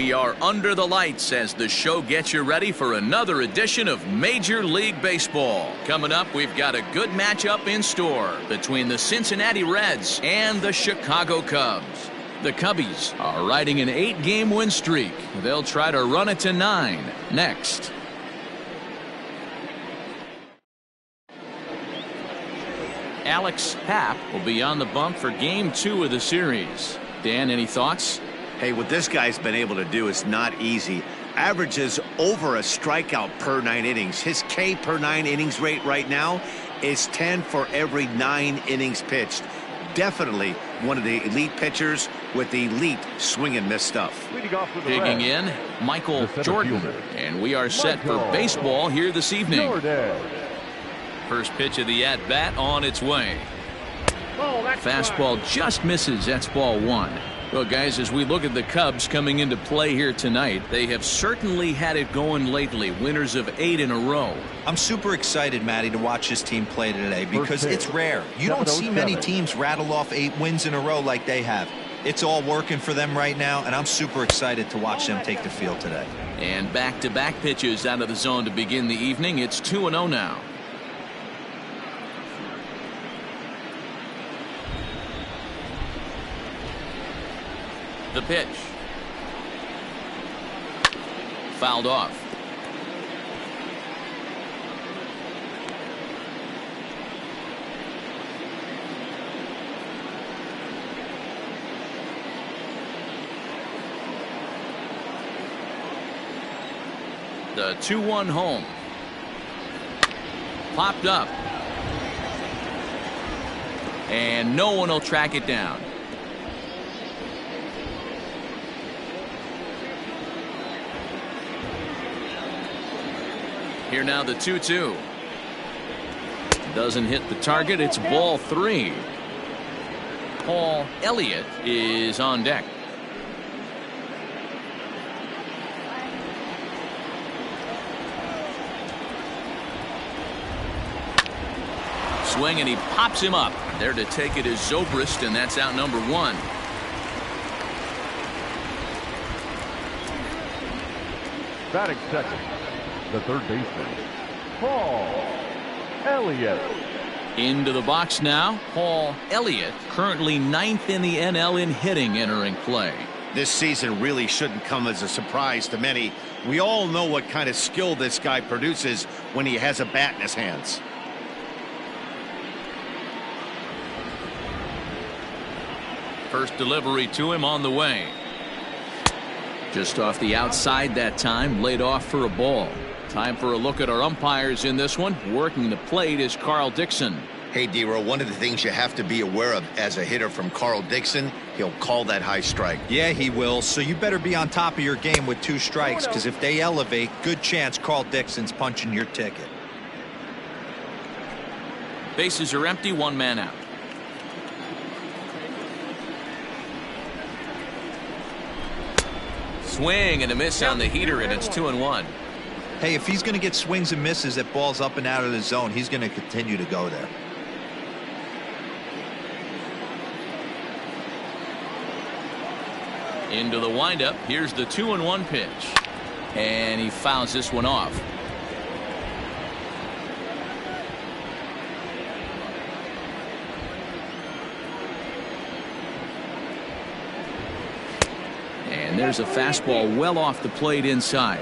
we are under the lights as the show gets you ready for another edition of Major League Baseball. Coming up, we've got a good matchup in store between the Cincinnati Reds and the Chicago Cubs. The Cubbies are riding an 8-game win streak. They'll try to run it to 9 next. Alex Papp will be on the bump for Game 2 of the series. Dan, any thoughts? Hey, what this guy's been able to do is not easy. Averages over a strikeout per 9 innings. His K per 9 innings rate right now is 10 for every 9 innings pitched. Definitely one of the elite pitchers with elite swing and miss stuff. Digging in, Michael Jordan. And we are set for baseball here this evening. First pitch of the at-bat on its way. Fastball just misses. That's ball 1. Well, guys, as we look at the Cubs coming into play here tonight, they have certainly had it going lately. Winners of 8 in a row. I'm super excited, Matty, to watch this team play today because it's rare. You don't see many teams rattle off 8 wins in a row like they have. It's all working for them right now, and I'm super excited to watch them take the field today. And back-to-back pitches out of the zone to begin the evening. It's 2-0 now. The pitch. Fouled off. The 2-1 home. Popped up. And no one will track it down. Here now the 2-2. Doesn't hit the target. It's ball 3. Paul Elliott is on deck. Swing and he pops him up. There to take it is Zobrist, and that's out number 1. Batting second, the third baseman, Paul Elliott. Into the box now, Paul Elliott, currently 9th in the NL in hitting, entering play. This season really shouldn't come as a surprise to many. We all know what kind of skill this guy produces when he has a bat in his hands. First delivery to him on the way. Just off the outside that time, laid off for a ball. Time for a look at our umpires in this one. Working the plate is Carl Dixon. Hey, D-Row, one of the things you have to be aware of as a hitter from Carl Dixon, he'll call that high strike. Yeah, he will. So you better be on top of your game with 2 strikes, because if they elevate, good chance Carl Dixon's punching your ticket. Bases are empty, 1 man out. Swing and a miss on the heater, and it's 2-1. Hey, if he's going to get swings and misses at balls up and out of the zone, he's going to continue to go there. Into the windup. Here's the 2-1 pitch. And he fouls this one off. And there's a fastball well off the plate inside.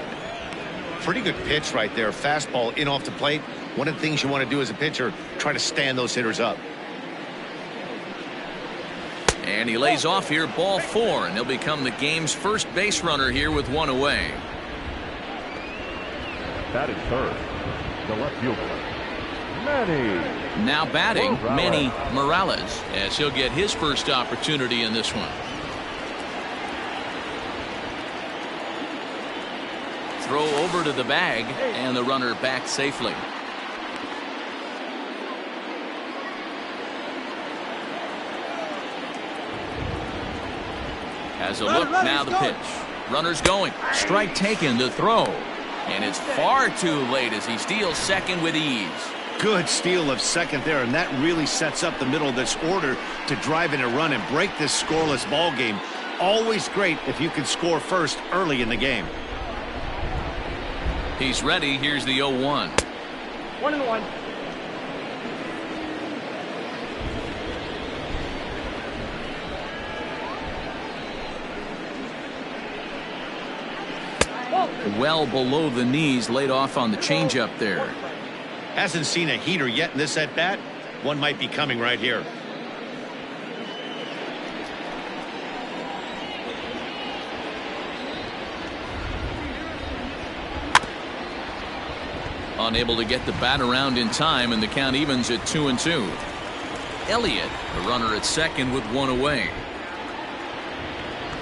Pretty good pitch right there. Fastball in off the plate. One of the things you want to do as a pitcher, try to stand those hitters up. And he lays off here, ball 4, and he'll become the game's first base runner here with 1 away. Batting third, the left fielder, Manny. Now batting, Manny Morales, as he'll get his first opportunity in this one. Throw over to the bag, and the runner back safely. Has a look, now the pitch. Runner's going. Strike taken, the throw. And it's far too late as he steals second with ease. Good steal of second there, and that really sets up the middle of this order to drive in a run and break this scoreless ball game. always great if you can score first early in the game. He's ready. Here's the 0-1. 1-1. Well below the knees, laid off on the changeup there. Hasn't seen a heater yet in this at bat. One might be coming right here. Unable to get the bat around in time, and the count evens at 2-2. Elliott, a runner at second with one away.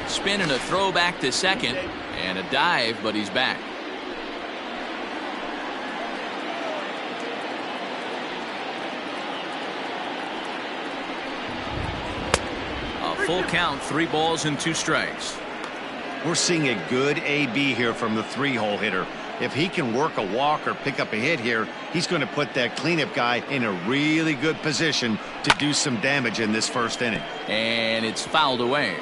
Spin and a throw back to second, and a dive, but he's back. A full count, 3 balls and 2 strikes. We're seeing a good AB here from the 3-hole hitter. If he can work a walk or pick up a hit here, he's going to put that cleanup guy in a really good position to do some damage in this first inning. And it's fouled away.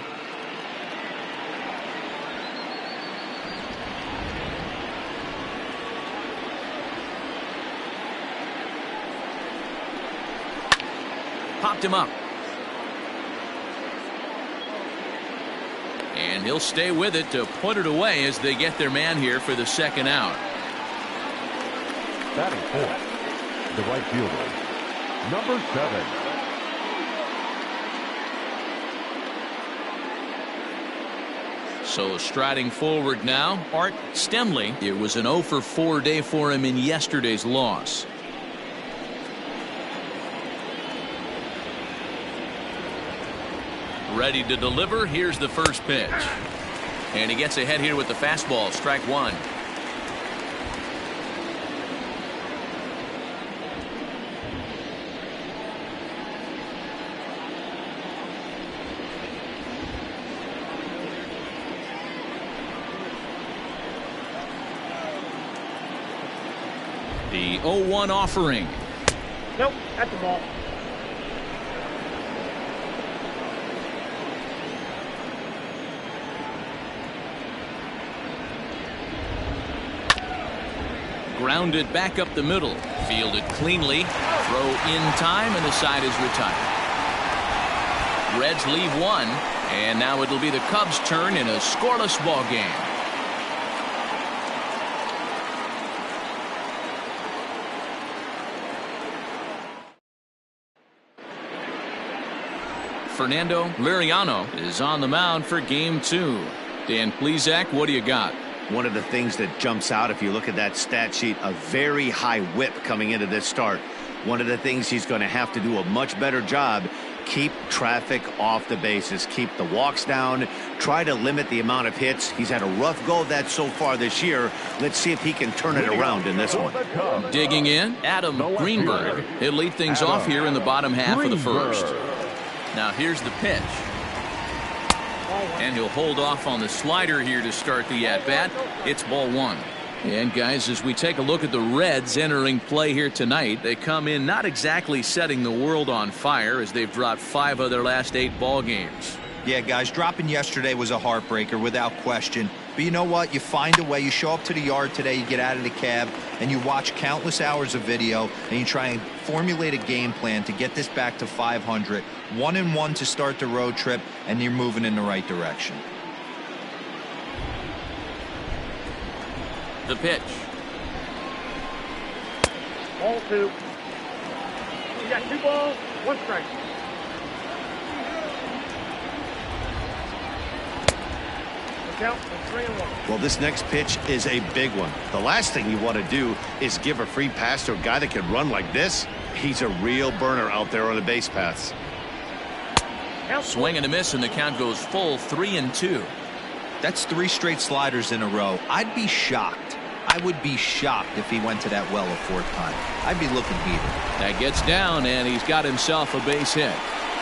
Popped him up. And he'll stay with it to put it away as they get their man here for the second out. Batting fourth, the right fielder, number 7. So striding forward now, Art Stemley. It was an 0-for-4 day for him in yesterday's loss. Ready to deliver. Here's the first pitch. And he gets ahead here with the fastball. Strike 1. The 0-1 offering. Nope, that's the ball. Grounded back up the middle. Fielded cleanly. Throw in time, and the side is retired. Reds leave 1, and now it'll be the Cubs' turn in a scoreless ball game. Fernando Liriano is on the mound for game 2. Dan Plesac, what do you got? One of the things that jumps out if you look at that stat sheet, a very high whip coming into this start. One of the things he's going to have to do a much better job, keep traffic off the bases, keep the walks down, try to limit the amount of hits. He's had a rough go of that so far this year. Let's see if he can turn it around in this one. Digging in, Adam Greenberg. He'll lead things off here in the bottom half of the first. Now here's the pitch. And he'll hold off on the slider here to start the at-bat. It's ball 1. And guys, as we take a look at the Reds entering play here tonight, they come in not exactly setting the world on fire as they've dropped 5 of their last 8 ball games. Yeah, guys, dropping yesterday was a heartbreaker without question. But you know what? You find a way. You show up to the yard today, you get out of the cab, and you watch countless hours of video, and you try and formulate a game plan to get this back to 500. 1-1 to start the road trip, and you're moving in the right direction. The pitch. Ball 2. You got 2 balls, 1 strike. Count 3-1. Well, this next pitch is a big one. The last thing you want to do is give a free pass to a guy that can run like this. He's a real burner out there on the base paths. Swing and a miss, and the count goes full 3-2. That's 3 straight sliders in a row. I'd be shocked. I would be shocked if he went to that well a 4th time. I'd be looking heated. That gets down, and he's got himself a base hit.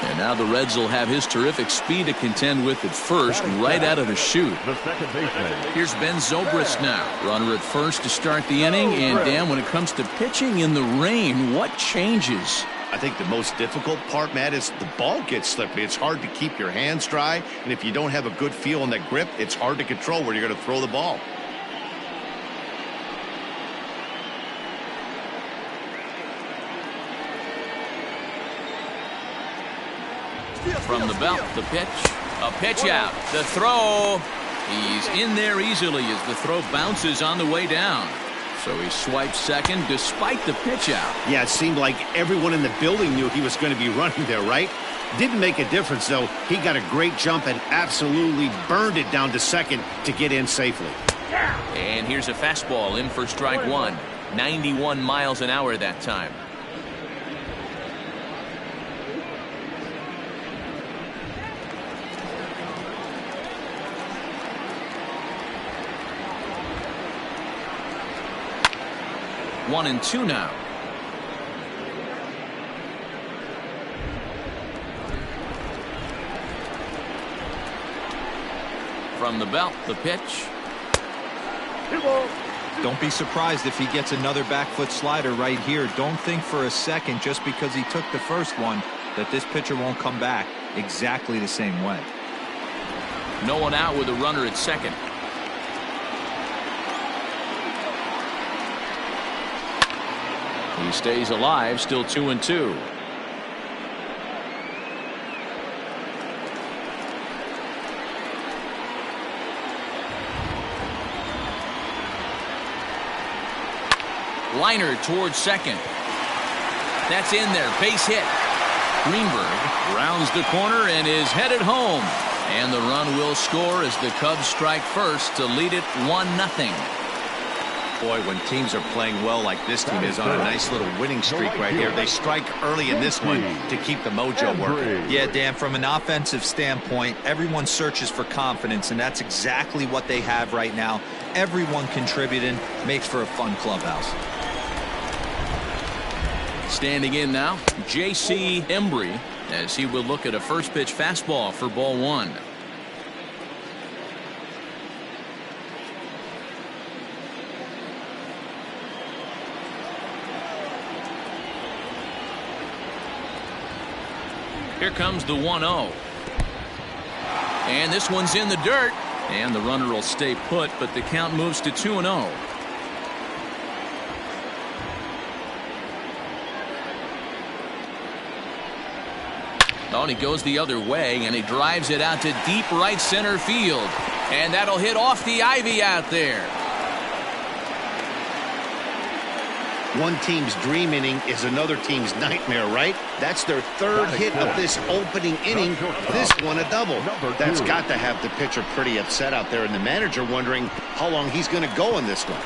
And now the Reds will have his terrific speed to contend with at first, right out of the chute. The second baseman. Here's Ben Zobrist now. Runner at first to start the inning. And Dan, when it comes to pitching in the rain, what changes? I think the most difficult part, Matt, is the ball gets slippery. It's hard to keep your hands dry, and if you don't have a good feel on that grip, it's hard to control where you're going to throw the ball. From the belt, the pitch. A pitch out. The throw. He's in there easily as the throw bounces on the way down. So he swipes second despite the pitch out. Yeah, it seemed like everyone in the building knew he was going to be running there, right? Didn't make a difference, though. He got a great jump and absolutely burned it down to second to get in safely. And here's a fastball in for strike one. 91 miles an hour that time. One and two now. From the belt, the pitch. Don't be surprised if he gets another back foot slider right here. Don't think for a second, just because he took the first one, that this pitcher won't come back exactly the same way. No one out with a runner at second. He stays alive, still 2-2. Liner towards second. That's in there. Base hit. Greenberg rounds the corner and is headed home. And the run will score as the Cubs strike first to lead it 1-0. Boy, when teams are playing well like this team is on a nice little winning streak right here, they strike early in this one to keep the mojo working. Yeah, Dan, from an offensive standpoint, everyone searches for confidence, and that's exactly what they have right now. Everyone contributing makes for a fun clubhouse. Standing in now, J.C. Embry, as he will look at a first pitch fastball for ball one. Here comes the 1-0. And this one's in the dirt. And the runner will stay put, but the count moves to 2-0. Oh, and he goes the other way, and he drives it out to deep right center field. And that'll hit off the ivy out there. One team's dream inning is another team's nightmare, right? That's their third hit of this opening inning. This one a double. That's got to have the pitcher pretty upset out there, and the manager wondering how long he's going to go in this one.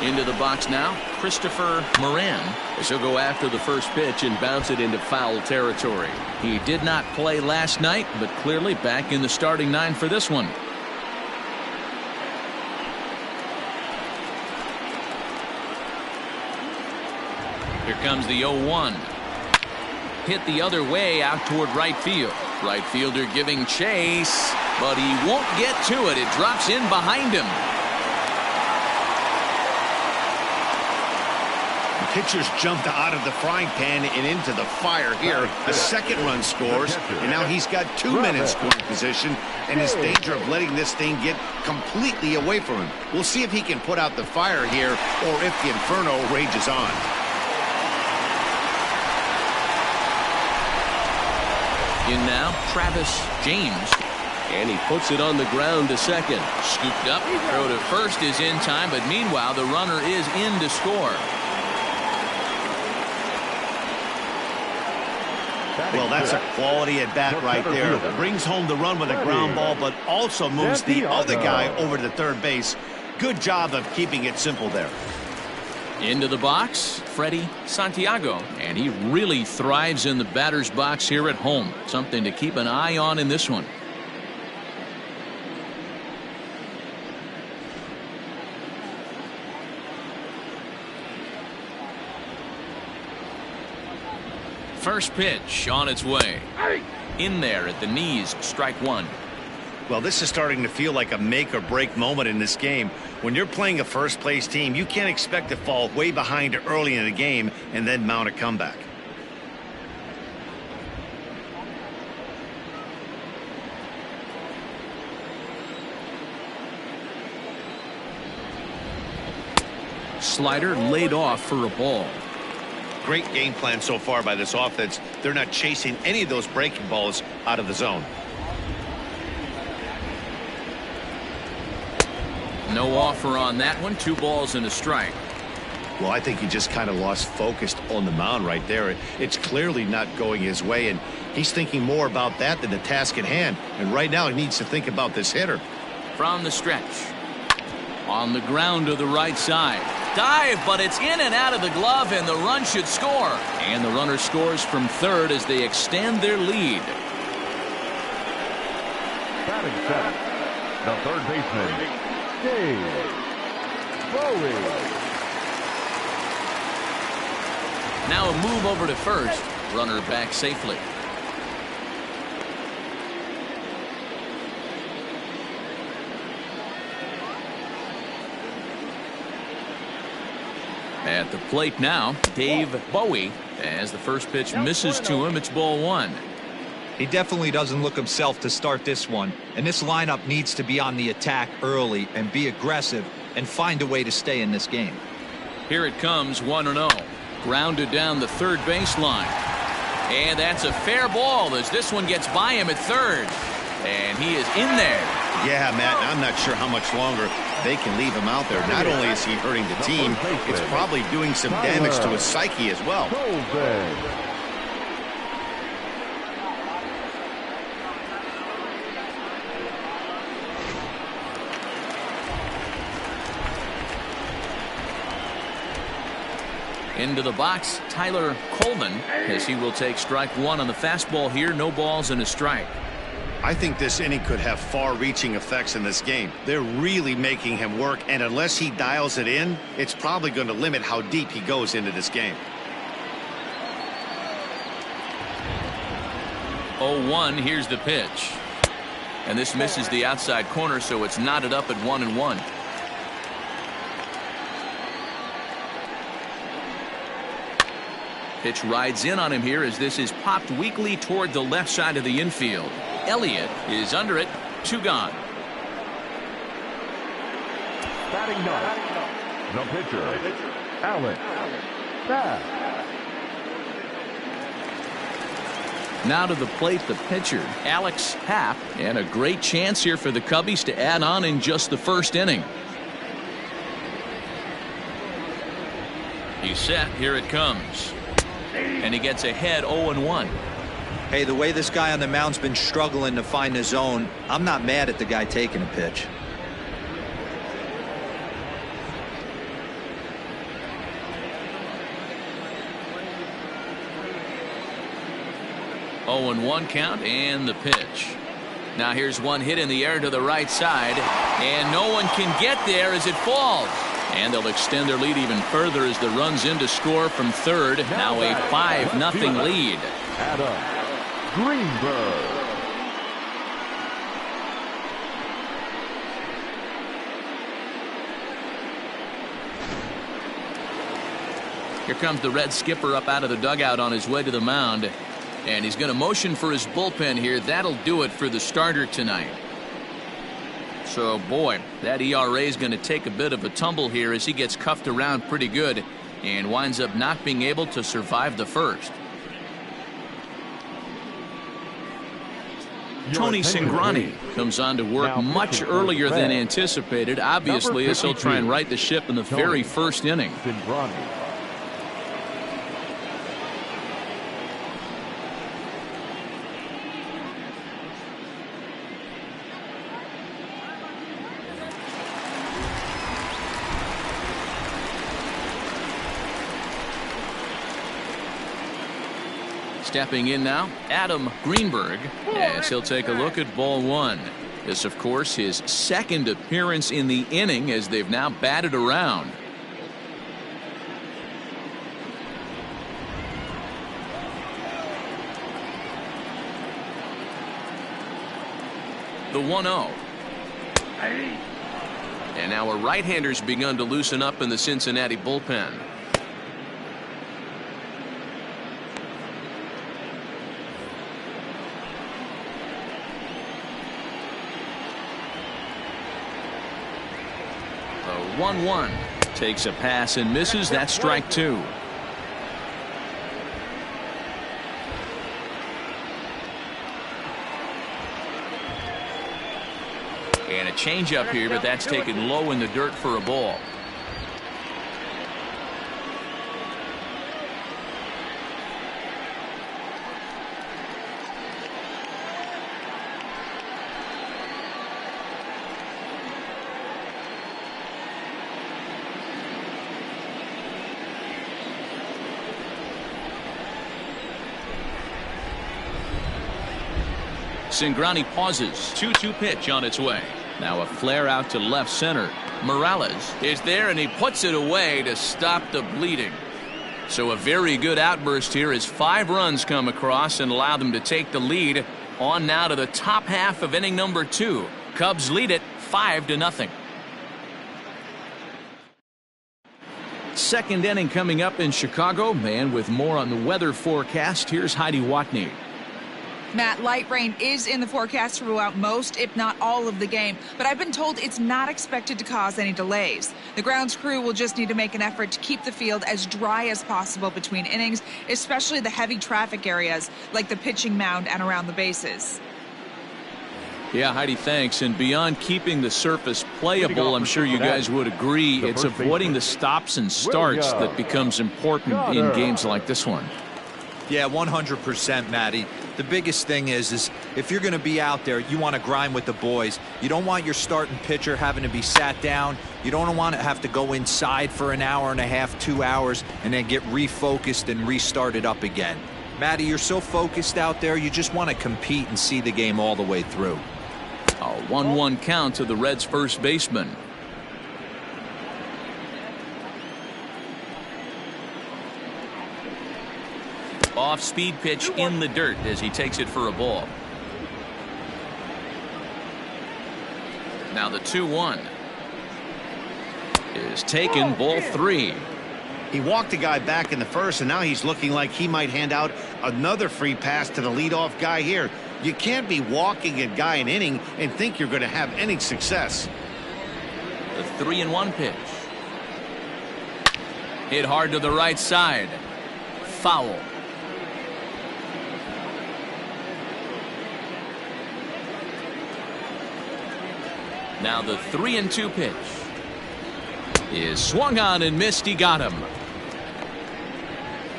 Into the box now, Christopher Moran, as he'll go after the first pitch and bounce it into foul territory. He did not play last night, but clearly back in the starting nine for this one. Here comes the 0-1. Hit the other way out toward right field. Right fielder giving chase, but he won't get to it. It drops in behind him. The pitcher's jumped out of the frying pan and into the fire here. A second run scores, and now he's got 2 men in scoring position and is in danger of letting this thing get completely away from him. We'll see if he can put out the fire here or if the inferno rages on. In now, Travis James. And he puts it on the ground to second. Scooped up. Throw to first is in time, but meanwhile, the runner is in to score. Well, that's a quality at bat right there. Brings home the run with a ground ball, but also moves the other guy over to third base. Good job of keeping it simple there. Into the box, Freddie Santiago, and he really thrives in the batter's box here at home. Something to keep an eye on in this one. First pitch on its way. In there at the knees, strike one. Well, this is starting to feel like a make or break moment in this game. When you're playing a first place team, you can't expect to fall way behind early in the game and then mount a comeback. Slider laid off for a ball. Great game plan so far by this offense. They're not chasing any of those breaking balls out of the zone. No offer on that one. 2 balls and a strike. Well, I think he just kind of lost focus on the mound right there. It's clearly not going his way, and he's thinking more about that than the task at hand. And right now he needs to think about this hitter. From the stretch. On the ground to the right side. Dive, but it's in and out of the glove, and the run should score. And the runner scores from third as they extend their lead. Batting center, the third baseman, Dave Bowie. Now a move over to first. Runner back safely. At the plate now, Dave Bowie. As the first pitch misses to him, it's ball 1. He definitely doesn't look himself to start this one, and this lineup needs to be on the attack early and be aggressive and find a way to stay in this game. Here it comes, 1-0. Grounded down the third baseline. And that's a fair ball as this one gets by him at third. And he is in there. Yeah, Matt, I'm not sure how much longer they can leave him out there. Not only is he hurting the team, it's probably doing some damage to his psyche as well. Into the box, Tyler Coleman, as he will take strike 1 on the fastball here. No balls and a strike. I think this inning could have far-reaching effects in this game. They're really making him work, and unless he dials it in, it's probably going to limit how deep he goes into this game. 0-1, here's the pitch. And this misses the outside corner, so it's knotted up at 1-1. Pitch rides in on him here as this is popped weakly toward the left side of the infield. Elliott is under it. 2 gone. Batting ninth, the pitcher, Alex Bass. Now to the plate, the pitcher, Alex Happ, and a great chance here for the Cubbies to add on in just the first inning. He's set. Here it comes. And he gets ahead 0-1. Hey, the way this guy on the mound's been struggling to find the zone, I'm not mad at the guy taking a pitch. Oh, 0-1 count and the pitch. Now here's one hit in the air to the right side, and no one can get there as it falls. And they'll extend their lead even further as the run's in to score from third. Now a 5-0 lead. Adam Greenberg. Here comes the Red skipper up out of the dugout on his way to the mound. And he's going to motion for his bullpen here. That'll do it for the starter tonight. So, boy, that ERA is going to take a bit of a tumble here as he gets cuffed around pretty good and winds up not being able to survive the first. Tony Cingrani comes on to work much earlier than anticipated, obviously, as he'll try and right the ship in the very first inning. Stepping in now, Adam Greenberg, as he'll take a look at ball 1. This, of course, his second appearance in the inning as they've now batted around. The 1-0. And now a right-hander's begun to loosen up in the Cincinnati bullpen. The 1-1 takes a pass and misses. That's strike 2. And a changeup here, but that's taken low in the dirt for a ball. Cingrani pauses. 2-2 pitch on its way. Now a flare out to left center. Morales is there, and he puts it away to stop the bleeding. So a very good outburst here as 5 runs come across and allow them to take the lead. On now to the top half of inning number 2. Cubs lead it 5-0. Second inning coming up in Chicago. And with more on the weather forecast, here's Heidi Watney. Matt, light rain is in the forecast throughout most, if not all, of the game, but I've been told it's not expected to cause any delays. The grounds crew will just need to make an effort to keep the field as dry as possible between innings, especially the heavy traffic areas like the pitching mound and around the bases. Yeah, Heidi, thanks. And beyond keeping the surface playable, I'm sure you guys would agree, it's avoiding the stops and starts that becomes important in games like this one. Yeah, 100%, Matty. The biggest thing is if you're going to be out there, you want to grind with the boys. You don't want your starting pitcher having to be sat down. You don't want to have to go inside for an hour and a half, 2 hours, and then get refocused and restarted up again. Matty, you're so focused out there, you just want to compete and see the game all the way through. A 1-1 count to the Reds' first baseman. Off-speed pitch in the dirt as he takes it for a ball. Now the 2-1 is taken, ball 3. He walked a guy back in the first, and now he's looking like he might hand out another free pass to the leadoff guy here. You can't be walking a guy an inning and think you're going to have any success. The 3-1 pitch. Hit hard to the right side. Foul. Now the 3-2 pitch is swung on and missed. He got him.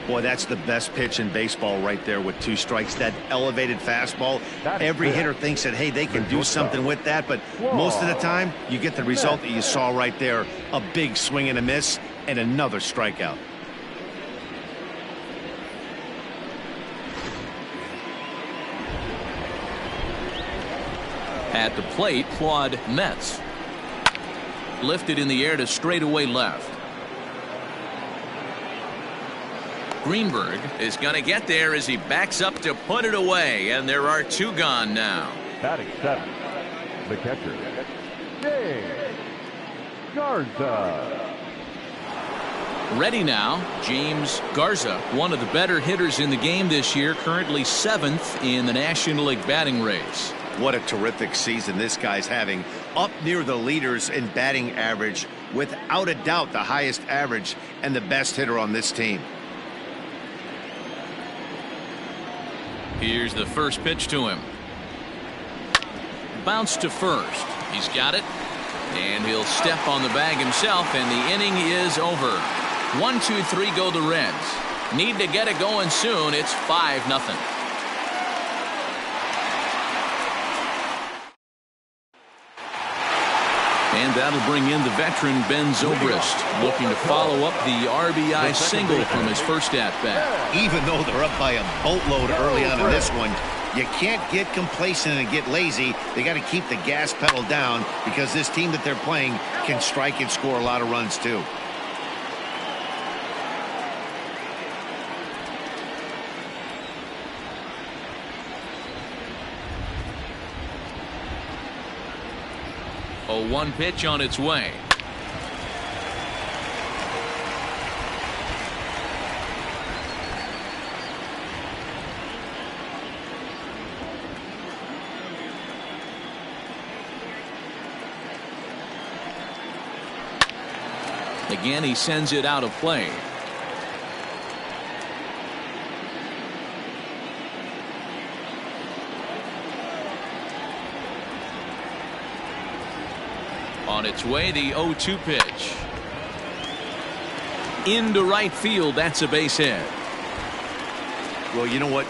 Boy, that's the best pitch in baseball right there with 2 strikes. That elevated fastball. Every hitter thinks that, hey, they can do something with that, but most of the time you get the result that you saw right there. A big swing and a miss and another strikeout. At the plate, Claude Metz. Lifted in the air to straightaway left. Greenberg is going to get there as he backs up to put it away, and there are 2 gone now. Batting 7, the catcher, James Garza. Ready now, James Garza, one of the better hitters in the game this year, currently 7th in the National League batting race. What a terrific season this guy's having. Up near the leaders in batting average, without a doubt the highest average and the best hitter on this team. Here's the first pitch to him. Bounce to first. He's got it. And he'll step on the bag himself, and the inning is over. 1-2-3 go the Reds. Need to get it going soon. It's 5-0. And that'll bring in the veteran Ben Zobrist, looking to follow up the RBI single from his first at-bat. Even though they're up by a boatload early on in this one, you can't get complacent and get lazy. They got to keep the gas pedal down because this team that they're playing can strike and score a lot of runs too. 0-1 pitch on its way. Again, he sends it out of play. On its way, the 0-2 pitch. Into right field. That's a base hit. Well, you know what?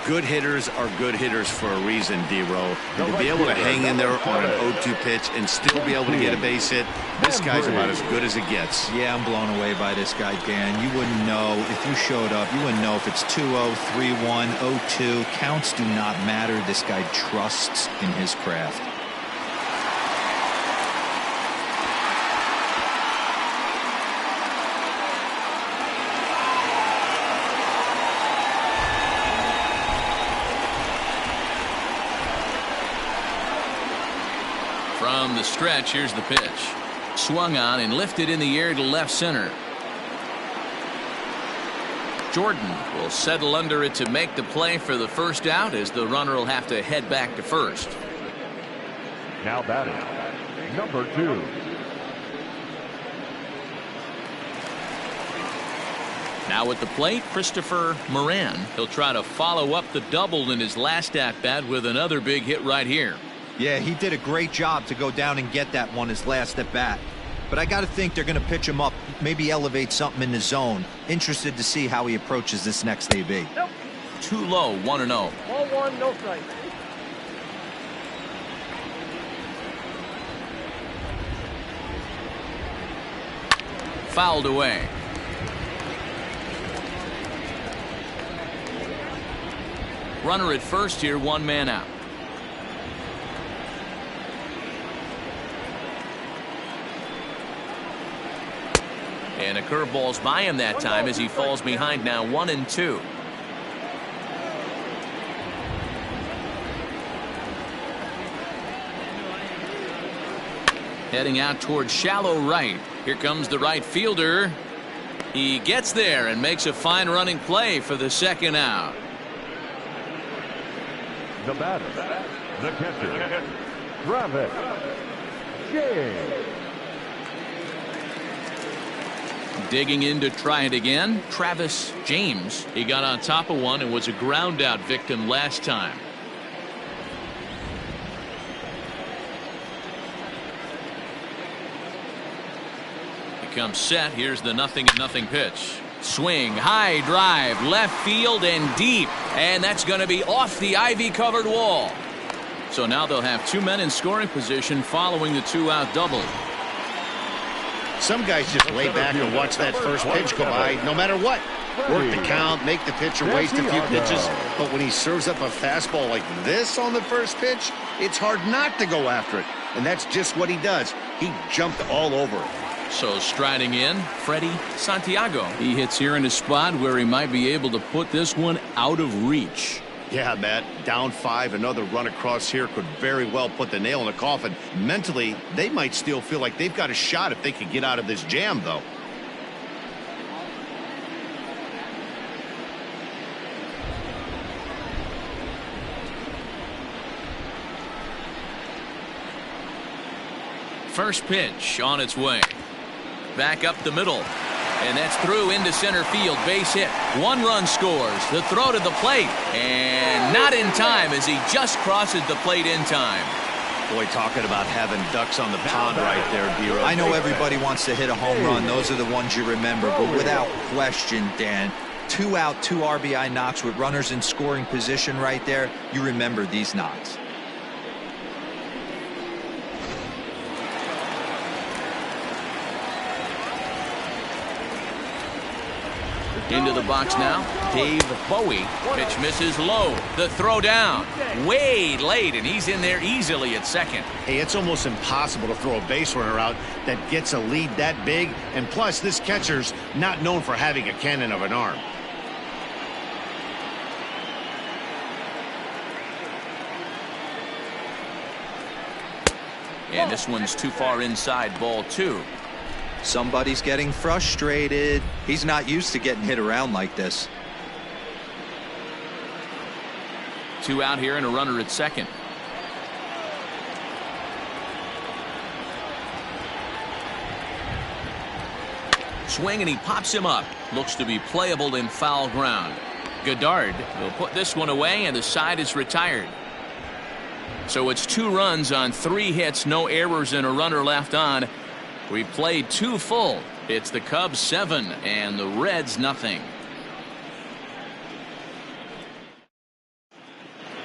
Good hitters are good hitters for a reason, D-Row. To be able to hang in there on an 0-2 pitch and still be able to get a base hit, this guy's about as good as it gets. Yeah, I'm blown away by this guy, Dan. You wouldn't know if you showed up. You wouldn't know if it's 2-0, 3-1, 0-2. Counts do not matter. This guy trusts in his craft. From the stretch, here's the pitch. Swung on and lifted in the air to left center. Jordan will settle under it to make the play for the first out, as the runner will have to head back to first. Now batting, number 2. Now at the plate, Christopher Moran. He'll try to follow up the double in his last at-bat with another big hit right here. Yeah, he did a great job to go down and get that one his last at bat. But I got to think they're going to pitch him up, maybe elevate something in the zone. Interested to see how he approaches this next AB. Nope. Too low, 1-0. Ball 1, no strike. Fouled away. Runner at first here, 1 man out. And a curveball's by him that time as he falls behind now 1-2. Heading out towards shallow right. Here comes the right fielder. He gets there and makes a fine running play for the second out. The batter, the catcher, Travis James. Digging in to try it again, Travis James. He got on top of one and was a ground out victim last time. He comes set. Here's the 0-0 pitch. Swing, high drive, left field and deep. And that's going to be off the ivy-covered wall. So now they'll have 2 men in scoring position following the 2-out double. Some guys just lay back and watch that first pitch go by no matter what. Work the count, make the pitcher waste a few pitches. But when he serves up a fastball like this on the first pitch, it's hard not to go after it. And that's just what he does. He jumped all over it. So striding in, Freddie Santiago. He hits here in a spot where he might be able to put this one out of reach. Yeah, Matt, down 5, another run across here could very well put the nail in the coffin. Mentally, they might still feel like they've got a shot if they could get out of this jam, though. First pitch on its way. Back up the middle. And that's through into center field. Base hit. 1 run scores. The throw to the plate. And not in time as he just crosses the plate in time. Boy, talking about having ducks on the pond right there, D-Row. I know everybody wants to hit a home run. Those are the ones you remember. But without question, Dan, 2 out, 2 RBI knocks with runners in scoring position right there. You remember these knocks. Into the box now, Dave Bowie. Pitch misses low. The throw down. Way late, and he's in there easily at second. Hey, it's almost impossible to throw a base runner out that gets a lead that big. And plus, this catcher's not known for having a cannon of an arm. And this one's too far inside, ball 2. Somebody's getting frustrated. He's not used to getting hit around like this. 2 out here and a runner at second. Swing and he pops him up. Looks to be playable in foul ground. Goddard will put this one away and the side is retired. So it's 2 runs on 3 hits, no errors and a runner left on. We played 2 full. It's the Cubs 7 and the Reds nothing.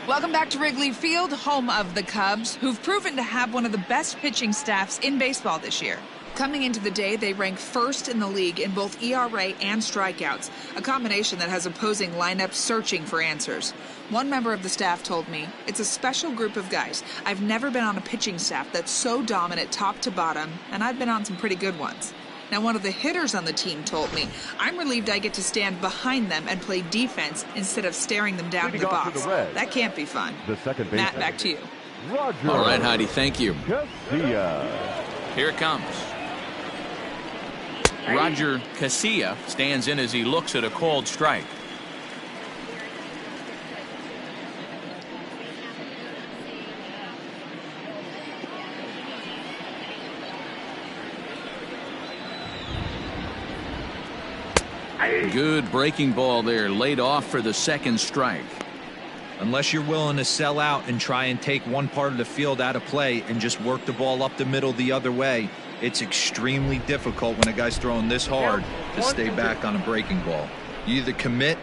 Welcome back to Wrigley Field, home of the Cubs, who've proven to have one of the best pitching staffs in baseball this year. Coming into the day, they rank first in the league in both ERA and strikeouts, a combination that has opposing lineups searching for answers. One member of the staff told me, "It's a special group of guys. I've never been on a pitching staff that's so dominant top to bottom, and I've been on some pretty good ones." Now, one of the hitters on the team told me, "I'm relieved I get to stand behind them and play defense instead of staring them down in the box. That can't be fun." Matt, back to you. All right, Heidi, thank you. Here it comes. Roger Casilla stands in as he looks at a called strike. Good breaking ball there, laid off for the second strike. Unless you're willing to sell out and try and take one part of the field out of play and just work the ball up the middle the other way, it's extremely difficult when a guy's throwing this hard to stay back on a breaking ball. You either commit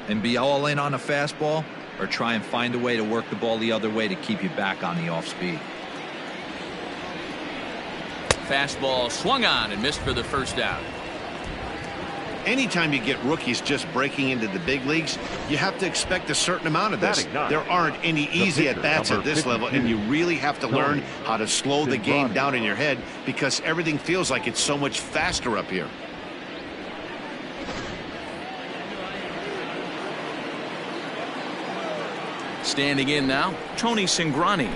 and be all in on a fastball or try and find a way to work the ball the other way to keep you back on the off speed. Fastball swung on and missed for the first out. Anytime you get rookies just breaking into the big leagues, you have to expect a certain amount of this. There aren't any easy at-bats at this level, and you really have to learn how to slow the game down in your head because everything feels like it's so much faster up here. Standing in now, Tony Cingrani,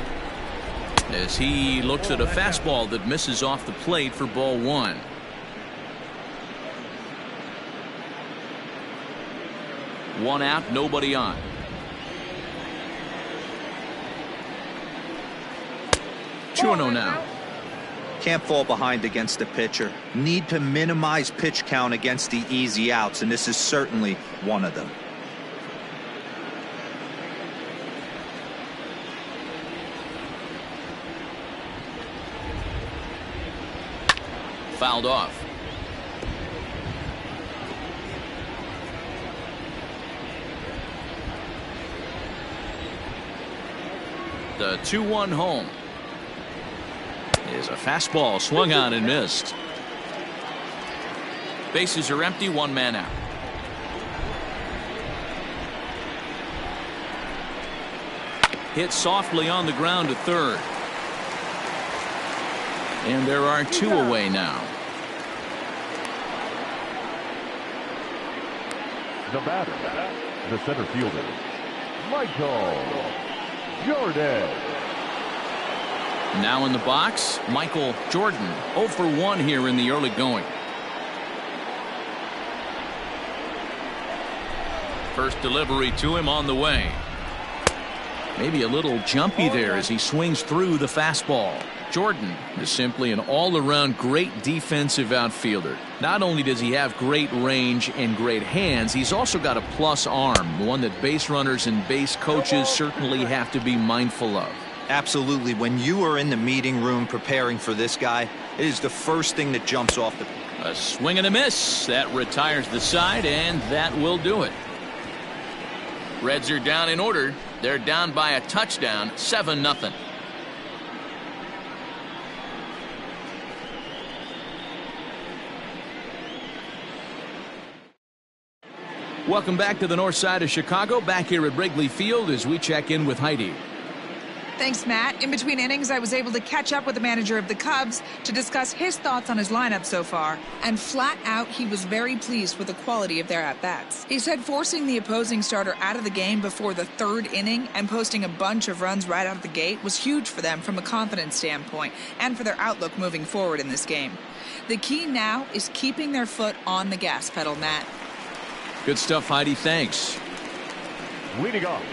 as he looks at a fastball that misses off the plate for ball 1. One out, nobody on. 2-0 now. Can't fall behind against the pitcher. Need to minimize pitch count against the easy outs, and this is certainly one of them. Fouled off. The 2-1 home is a fastball swung on and missed. Bases are empty, 1 man out. Hit softly on the ground to third. And there are 2 away now. The batter, the center fielder, Michael Jordan. Now in the box, Michael Jordan, 0 for 1 here in the early going. First delivery to him on the way. Maybe a little jumpy there as he swings through the fastball. Jordan is simply an all-around great defensive outfielder. Not only does he have great range and great hands, he's also got a plus arm, one that base runners and base coaches certainly have to be mindful of. Absolutely. When you are in the meeting room preparing for this guy, it is the first thing that jumps off the... A swing and a miss. That retires the side, and that will do it. Reds are down in order. They're down by a touchdown, 7-0. Welcome back to the north side of Chicago, back here at Wrigley Field as we check in with Heidi. Thanks, Matt. In between innings, I was able to catch up with the manager of the Cubs to discuss his thoughts on his lineup so far. And flat out, he was very pleased with the quality of their at-bats. He said forcing the opposing starter out of the game before the third inning and posting a bunch of runs right out of the gate was huge for them from a confidence standpoint and for their outlook moving forward in this game. The key now is keeping their foot on the gas pedal, Matt. Good stuff, Heidi. Thanks. Leading off,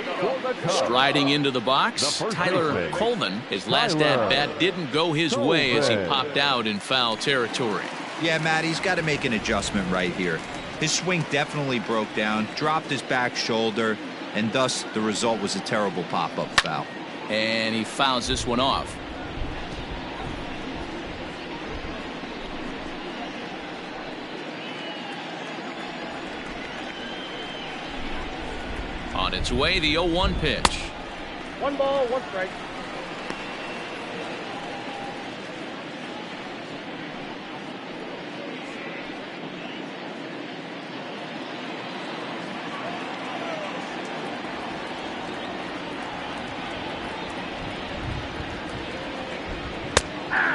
striding into the box, Tyler Coleman. His last at-bat didn't go his way as he popped out in foul territory. Yeah, Matt, he's got to make an adjustment right here. His swing definitely broke down, dropped his back shoulder, and thus the result was a terrible pop-up foul. And he fouls this one off. On its way, the 0-1 pitch. 1 ball, 1 strike.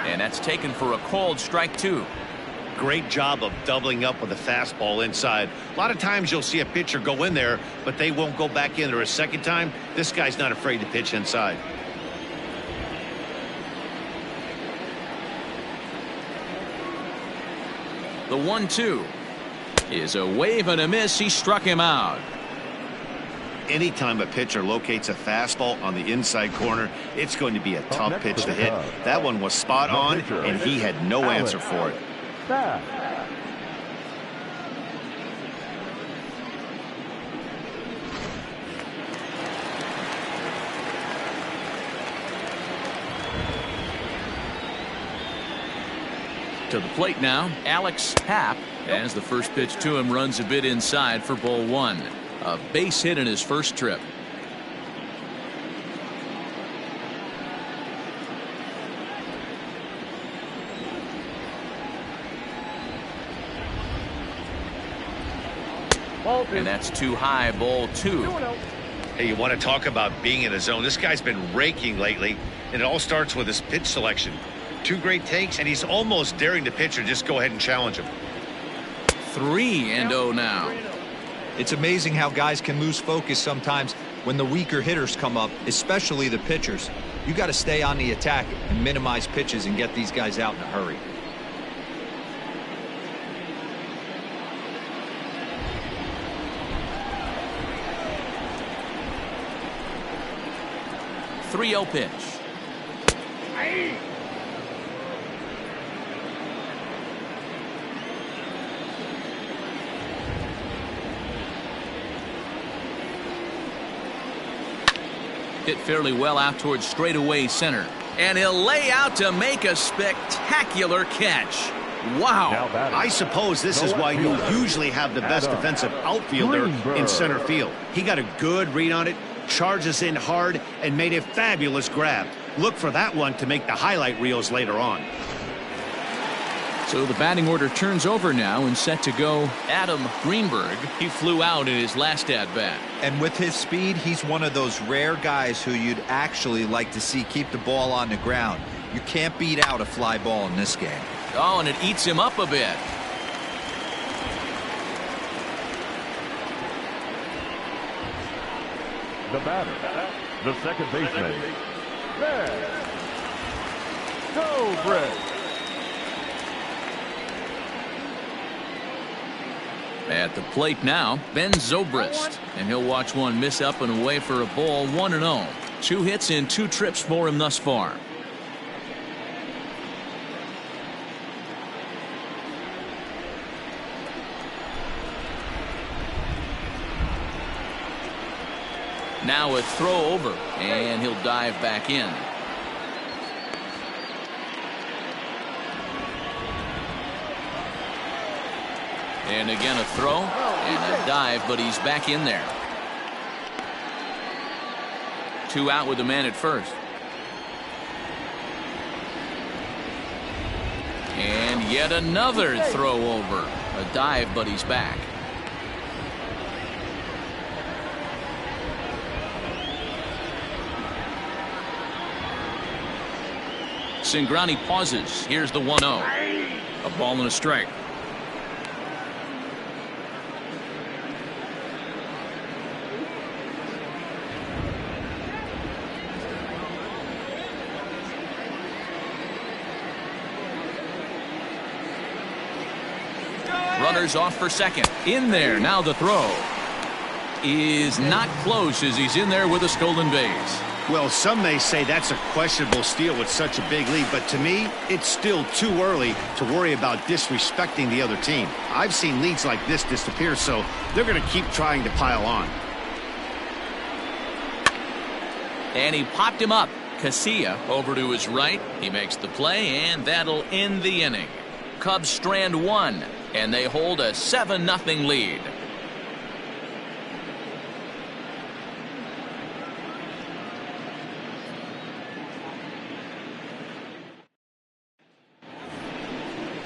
And that's taken for a called strike 2. Great job of doubling up with a fastball inside. A lot of times you'll see a pitcher go in there, but they won't go back in there a second time. This guy's not afraid to pitch inside. The 1-2 is a wave and a miss. He struck him out. Anytime a pitcher locates a fastball on the inside corner, it's going to be a tough pitch to hit. That one was spot on, and he had no answer for it. To the plate now, Alex Happ, as the first pitch to him runs a bit inside for ball 1. A base hit in his first trip. And that's too high, ball 2. Hey, you want to talk about being in a zone? This guy's been raking lately, and it all starts with his pitch selection. 2 great takes, and he's almost daring the pitcher just go ahead and challenge him. 3-0 now. It's amazing how guys can lose focus sometimes when the weaker hitters come up, especially the pitchers. You got to stay on the attack and minimize pitches and get these guys out in a hurry. .30 pitch. Hit fairly well out towards straightaway center. And he'll lay out to make a spectacular catch. Wow. I suppose this is why you usually have the best defensive outfielder in center field. He got a good read on it, charges in hard, and made a fabulous grab. Look for that one to make the highlight reels later on. So the batting order turns over now and set to go Adam Greenberg. He flew out in his last at-bat. And with his speed, he's one of those rare guys who you'd actually like to see keep the ball on the ground. You can't beat out a fly ball in this game. Oh, and it eats him up a bit. The batter, the second baseman, Ben Zobrist. At the plate now, Ben Zobrist. And he'll watch one miss up and away for a ball. 1-0. 2 hits in 2 trips for him thus far. Now a throw over, and he'll dive back in. And again a throw and a dive, but he's back in there. 2 out with the man at first. And yet another throw over. A dive, but he's back. strikes and ground he pauses. Here's the 1-0. A ball and a strike. Runners off for second. In there. Now the throw is not close as he's in there with a stolen base. Well, some may say that's a questionable steal with such a big lead, but to me, it's still too early to worry about disrespecting the other team. I've seen leads like this disappear, so they're going to keep trying to pile on. And he popped him up. Casilla over to his right. He makes the play, and that'll end the inning. Cubs strand one, and they hold a 7-0 lead.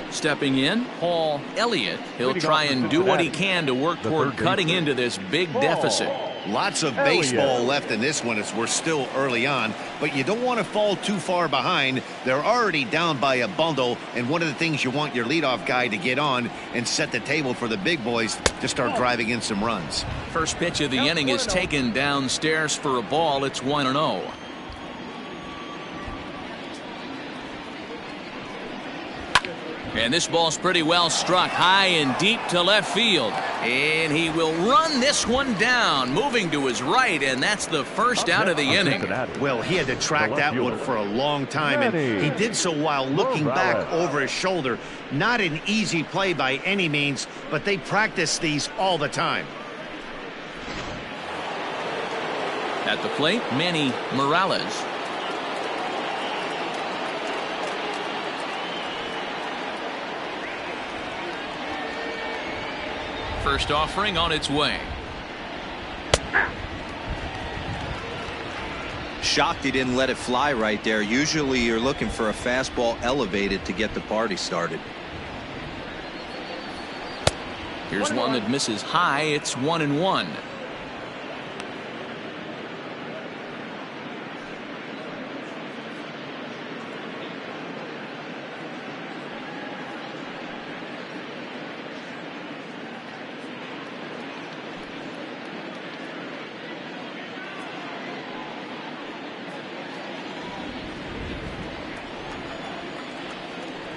Stepping in, Paul Elliott. He'll try and do what he can to work toward cutting into this big deficit. Lots of baseball left in this one as we're still early on, but you don't want to fall too far behind. They're already down by a bundle, and one of the things you want your leadoff guy to get on and set the table for the big boys to start driving in some runs. First pitch of the inning is taken downstairs for a ball. It's 1-0. And this ball's pretty well struck high and deep to left field. And he will run this one down, moving to his right, and that's the first out of the inning. Well, he had to track that one for a long time, and he did so while looking back over his shoulder. Not an easy play by any means, but they practice these all the time. At the plate, Manny Morales. First offering on its way. Shocked he didn't let it fly right there. Usually you're looking for a fastball elevated to get the party started. Here's one that misses high. It's 1-1.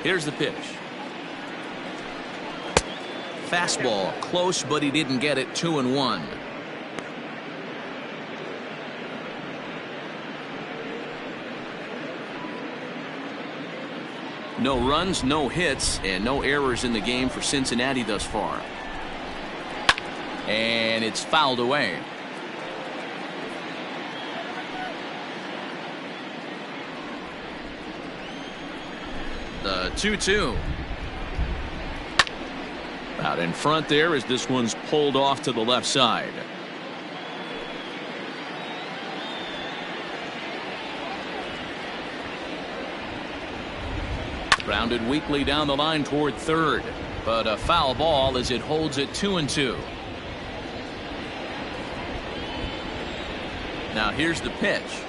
Here's the pitch. Fastball close, but he didn't get it. 2-1. No runs, no hits, and no errors in the game for Cincinnati thus far. And it's fouled away. The 2-2. Out in front there as this one's pulled off to the left side. Grounded weakly down the line toward third, but a foul ball as it holds it 2-2. Now here's the pitch.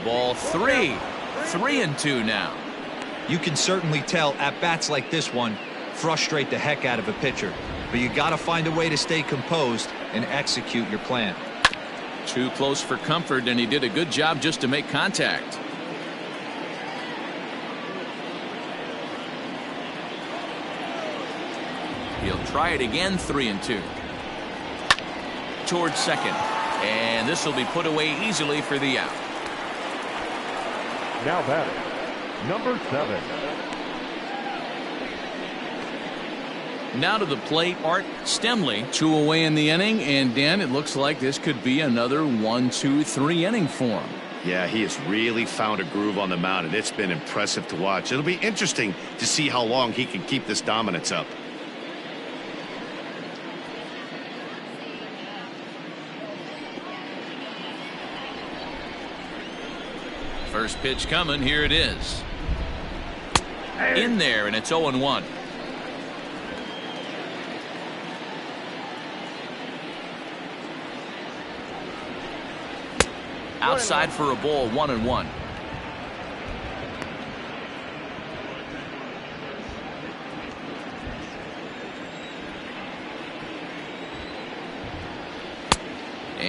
Ball 3. 3-2 now. You can certainly tell at bats like this one frustrate the heck out of a pitcher, but you got to find a way to stay composed and execute your plan. Too close for comfort, and he did a good job just to make contact. He'll try it again. 3-2 towards second, and this will be put away easily for the out. Now batting, number 7. Now to the plate, Art Stemley. 2 away in the inning, and Dan, it looks like this could be another 1-2-3 inning for him. Yeah, he has really found a groove on the mound, and it's been impressive to watch. It'll be interesting to see how long he can keep this dominance up. First pitch coming. Here it is. In there, and it's 0-1. Outside for a ball. 1-1.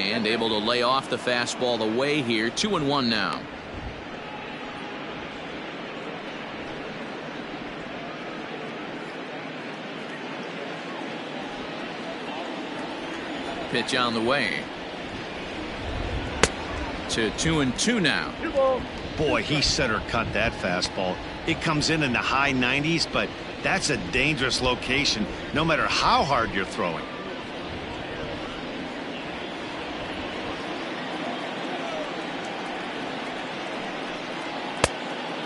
And able to lay off the fastball away here. 2-1 now. Pitch on the way. To 2-2 now. Boy, he center cut that fastball. It comes in the high 90s, but that's a dangerous location no matter how hard you're throwing.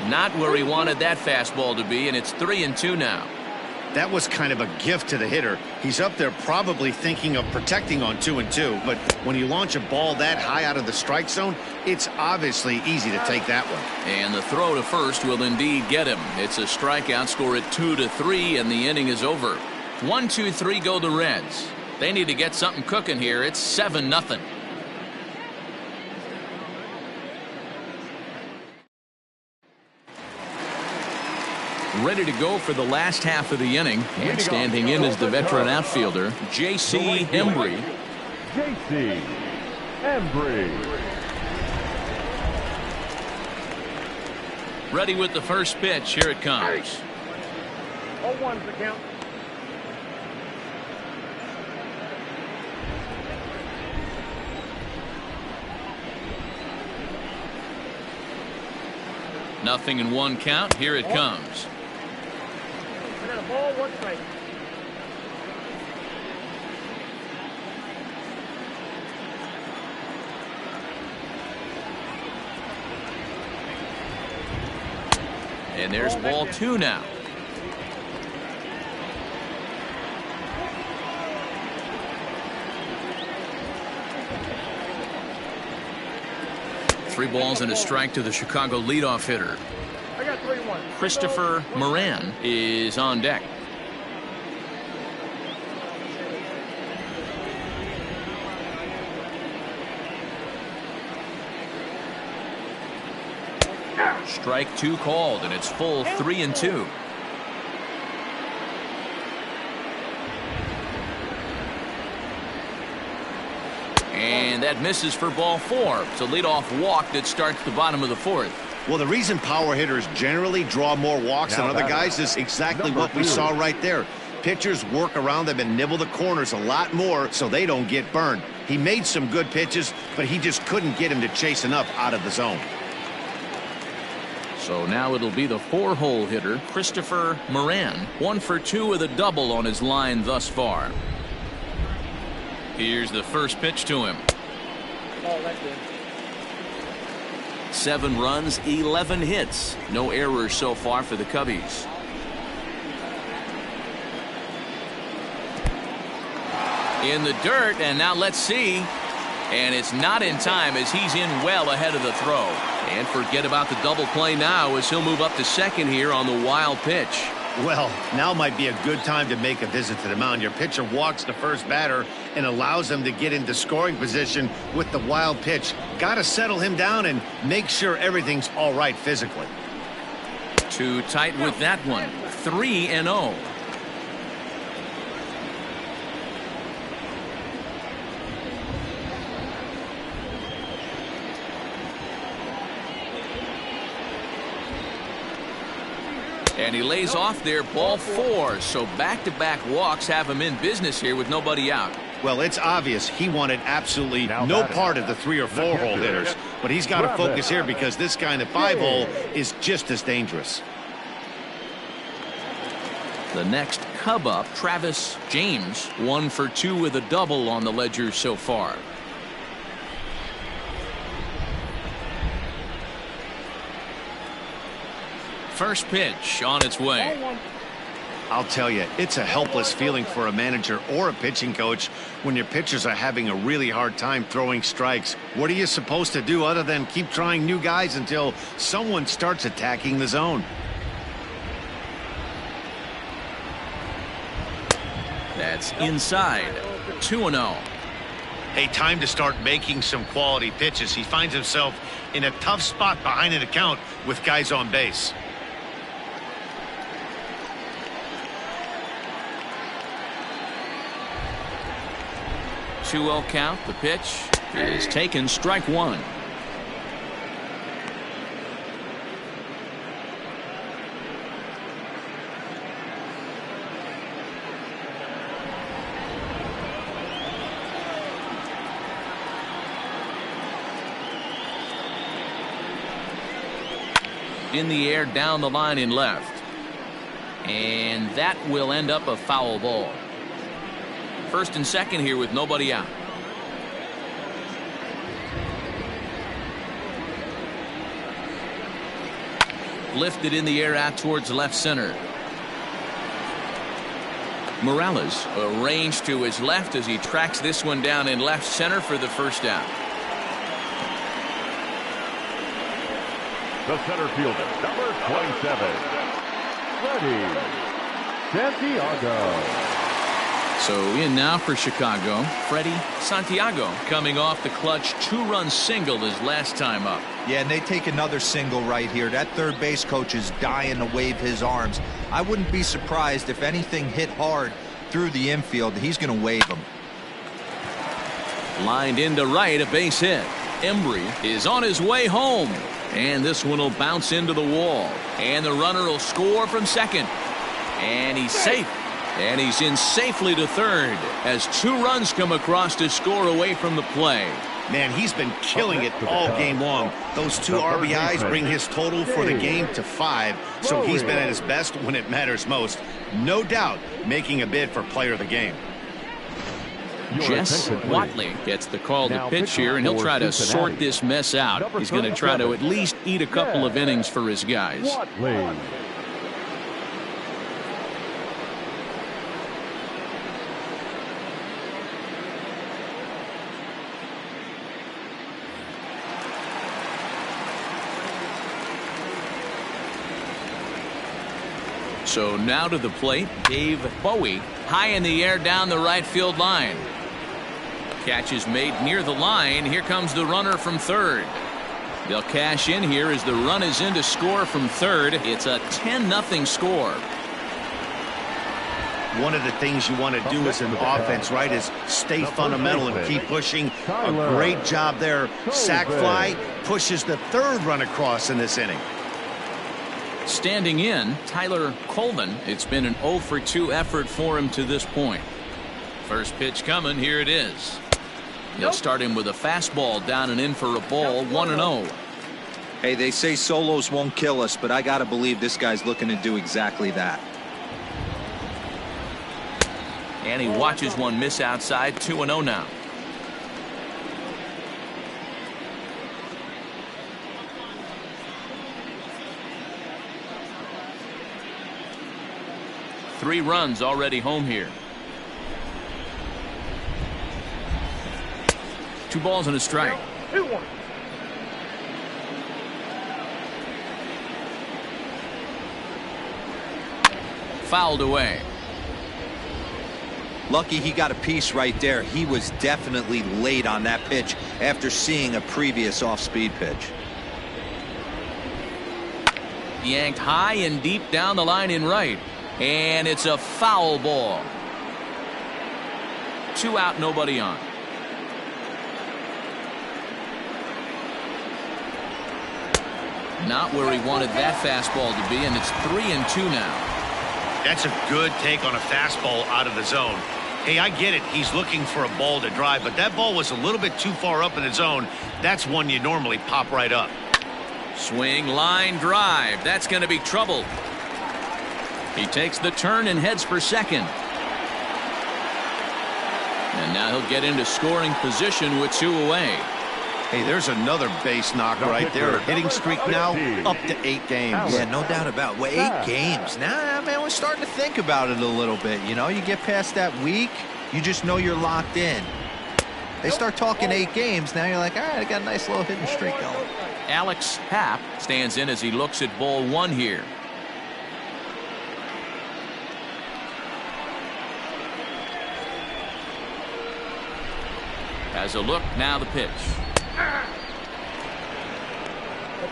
Not where he wanted that fastball to be, and it's 3-2 now. That was kind of a gift to the hitter. He's up there probably thinking of protecting on 2-2, but when you launch a ball that high out of the strike zone, it's obviously easy to take that one. And the throw to first will indeed get him. It's a strikeout, score at 2-3, and the inning is over. 1-2-3 go the Reds. They need to get something cooking here. It's 7-0. Ready to go for the last half of the inning, and standing in is the veteran outfielder J.C. Embry. J.C. Embry. Ready with the first pitch. Here it comes. 0-1's the count. Nothing in one count. Here it comes. I got a ball, 1 strike. And there's ball 2 now. Three balls and a strike to the Chicago leadoff hitter. I got 3-1. Christopher Moran is on deck. Strike 2 called, and it's full 3-2. And that misses for ball 4. It's a leadoff walk that starts the bottom of the 4th. Well, the reason power hitters generally draw more walks than other guys is exactly what we saw right there. Pitchers work around them and nibble the corners a lot more so they don't get burned. He made some good pitches, but he just couldn't get him to chase enough out of the zone. So now it'll be the 4-hole hitter, Christopher Moran. 1 for 2 with a double on his line thus far. Here's the first pitch to him. Oh, that's good. 7 runs, 11 hits. No errors so far for the Cubbies. In the dirt, and now let's see. And it's not in time as he's in well ahead of the throw. And forget about the double play now as he'll move up to second here on the wild pitch. Well, now might be a good time to make a visit to the mound. Your pitcher walks the first batter and allows him to get into scoring position with the wild pitch. Got to settle him down and make sure everything's all right physically. Too tight with that one. 3-0. And he lays off there, ball 4. So back-to-back walks have him in business here with nobody out. Well, it's obvious he wanted absolutely no part of the 3 or 4 hole hitters, but he's got to focus here because this guy in the 5 hole is just as dangerous. The next Cub up, Travis James, 1 for 2 with a double on the ledger so far. First pitch on its way. I'll tell you, it's a helpless feeling for a manager or a pitching coach when your pitchers are having a really hard time throwing strikes. What are you supposed to do other than keep trying new guys until someone starts attacking the zone? That's inside. 2-0. Hey, time to start making some quality pitches. He finds himself in a tough spot behind an account with guys on base. 2-0 count. The pitch is taken, strike one. In the air, down the line in left. And that will end up a foul ball. First and second here with nobody out. Lifted in the air out towards left center. Morales arranged to his left as he tracks this one down in left center for the first down. The center fielder, number 27, Freddie Santiago. So in now for Chicago, Freddie Santiago coming off the clutch two-run single his last time up. Yeah, and they take another single right here. That third base coach is dying to wave his arms. I wouldn't be surprised if anything hit hard through the infield. He's going to wave them. Lined into right, a base hit. Embry is on his way home. And this one will bounce into the wall. And the runner will score from second. And he's safe. And he's in safely to third as two runs come across to score away from the play. Man, he's been killing it all game long. Those two RBIs bring his total for the game to 5. So he's been at his best when it matters most. No doubt making a bid for player of the game. Jess Watley gets the call to pitch here, and he'll try to sort this mess out. He's going to try to at least eat a couple of innings for his guys. So now to the plate, Dave Bowie, high in the air down the right field line. Catch is made near the line. Here comes the runner from third. They'll cash in here as the run is in to score from third. It's a 10-0 score. One of the things you want to do as an offense, right, is stay fundamental and keep pushing. A great job there. Sac fly pushes the third run across in this inning. Standing in, Tyler Coleman. It's been an 0 for 2 effort for him to this point. First pitch coming. Here it is. They'll start him with a fastball down and in for a ball. 1-0. Hey, they say solos won't kill us, but I got to believe this guy's looking to do exactly that. And he watches one miss outside. 2-0 now. Three runs already home here. 2 balls and a strike. 2-1. Fouled away. Lucky he got a piece right there. He was definitely late on that pitch after seeing a previous off-speed pitch. Yanked high and deep down the line in right. And it's a foul ball. 2 out, nobody on. Not where he wanted that fastball to be, and it's 3-2 now. That's a good take on a fastball out of the zone. Hey, I get it. He's looking for a ball to drive, but that ball was a little bit too far up in the zone. That's one you normally pop right up. Swing, line, drive. That's going to be trouble. He takes the turn and heads for second. And now he'll get into scoring position with 2 away. Hey, there's another base knock right there. Hitting streak now up to 8 games. Yeah, no doubt about it. Well, 8 games. Now, man, we're starting to think about it a little bit. You know, you get past that week, you just know you're locked in. They start talking 8 games, now you're like, all right, I got a nice little hitting streak going. Alex Happ stands in as he looks at ball 1 here. Has a look, now the pitch.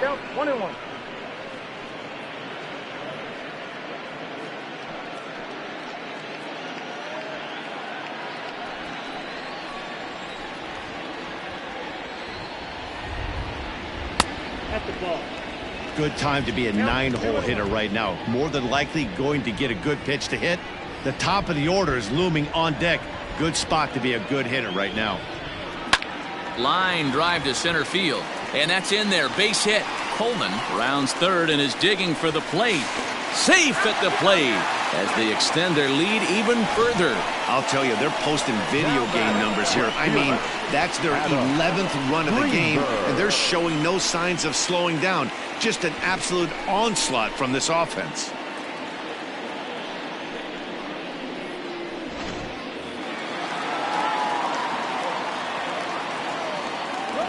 Down 1-1. Good time to be a 9-hole hitter right now. More than likely going to get a good pitch to hit. The top of the order is looming on deck. Good spot to be a good hitter right now. Line drive to center field. And that's in there. Base hit. Coleman rounds third and is digging for the plate. Safe at the plate as they extend their lead even further. I'll tell you, they're posting video game numbers here. I mean, that's their 11th run of the game, and they're showing no signs of slowing down. Just an absolute onslaught from this offense.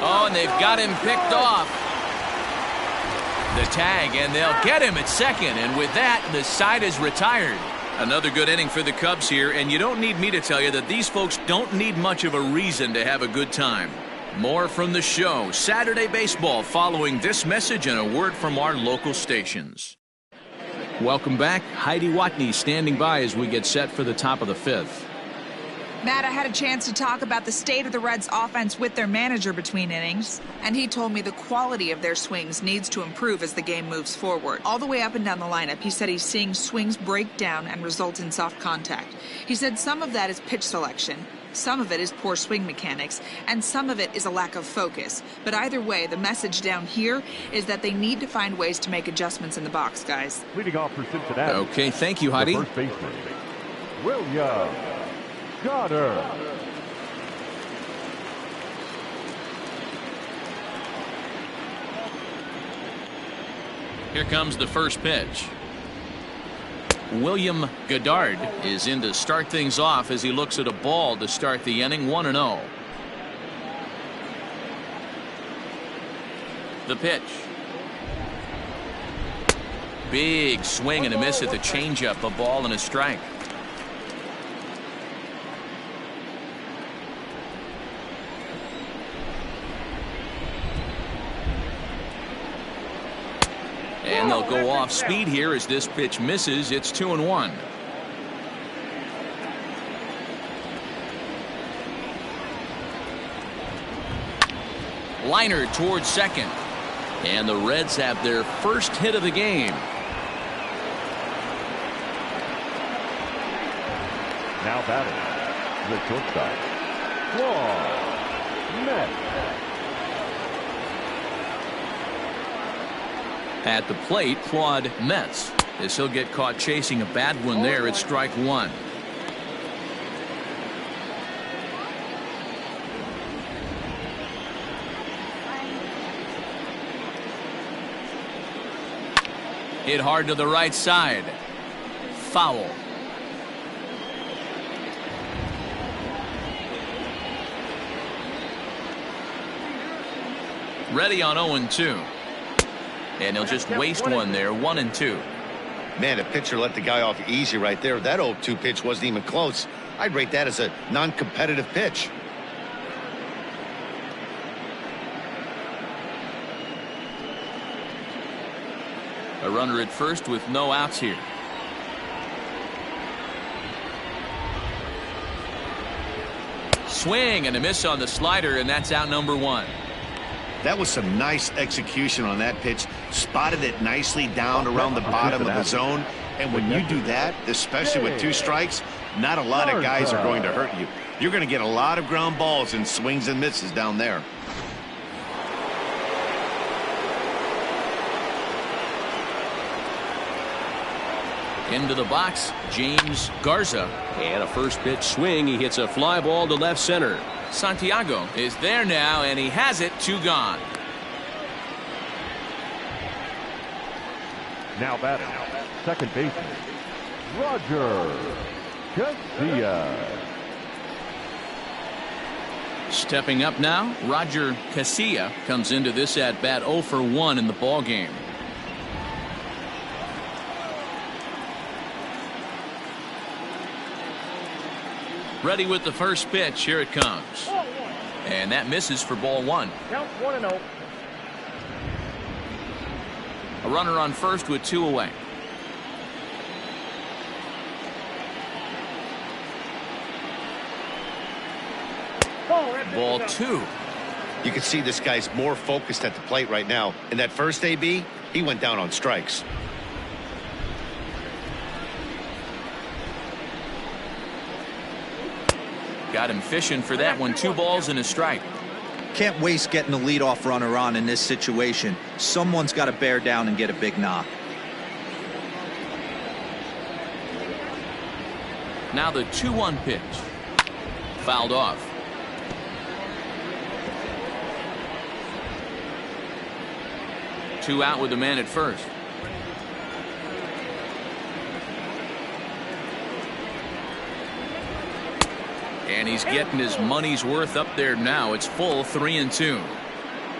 Oh, and they've got him picked off. The tag, and they'll get him at second, and with that, the side is retired. Another good inning for the Cubs here, and you don't need me to tell you that these folks don't need much of a reason to have a good time. More from the show, Saturday Baseball, following this message and a word from our local stations. Welcome back. Heidi Watney standing by as we get set for the top of the fifth. Matt, I had a chance to talk about the state of the Reds' offense with their manager between innings, and he told me the quality of their swings needs to improve as the game moves forward. All the way up and down the lineup, he said he's seeing swings break down and result in soft contact. He said some of that is pitch selection, some of it is poor swing mechanics, and some of it is a lack of focus. But either way, the message down here is that they need to find ways to make adjustments in the box, guys. Leading off for Cincinnati. Okay, thank you, Heidi. The first baseman, William Goddard. Here comes the first pitch. William Goddard is in to start things off as he looks at a ball to start the inning. 1-0. The pitch. Big swing and a miss at the changeup. A ball and a strike. And they'll go off speed here as this pitch misses. It's 2-1. Liner towards second. And the Reds have their first hit of the game. Now batting, the shortstop, Claude Metz. At the plate, Claude Metz, as he'll get caught chasing a bad one there at strike one. Hit hard to the right side. Foul. Ready on 0-2. And he'll just waste one there. 1-2. Man, the pitcher let the guy off easy right there. That 0-2 pitch wasn't even close. I'd rate that as a non-competitive pitch. A runner at first with no outs here. Swing and a miss on the slider, and that's out number one. That was some nice execution on that pitch. Spotted it nicely down around the bottom of the zone. And when you do that, especially with two strikes, not a lot of guys are going to hurt you. You're going to get a lot of ground balls and swings and misses down there. Into the box, James Garza. And a first pitch swing. He hits a fly ball to left center. Santiago is there now, and he has it. 2 gone. Now batting, second baseman, Roger Casilla. Stepping up now, Roger Casilla comes into this at bat 0 for 1 in the ball game. Ready with the first pitch. Here it comes. And that misses for ball 1. Count 1-0. A runner on first with 2 away. Ball 2. You can see this guy's more focused at the plate right now. In that first AB, he went down on strikes. Got him fishing for that one. 2 balls and a strike. Can't waste getting the leadoff runner on in this situation. Someone's got to bear down and get a big knock. Now the 2-1 pitch. Fouled off. Two out with the man at first. And he's getting his money's worth up there now. It's full 3-2.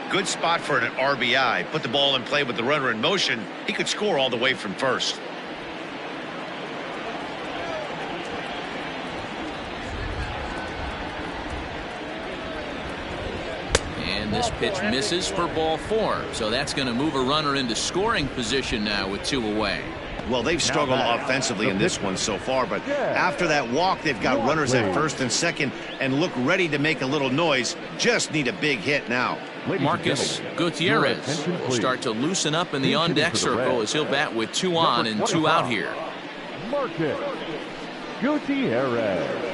Good spot for an RBI. Put the ball in play with the runner in motion. He could score all the way from first. And this pitch misses for ball 4. So that's going to move a runner into scoring position now with 2 away. Well, they've struggled offensively in this one so far, but after that walk, they've got runners at first and second and look ready to make a little noise. Just need a big hit now. Marcus Gutierrez will start to loosen up in the on-deck circle as he'll bat with 2 on and 2 out here. Marcus Gutierrez.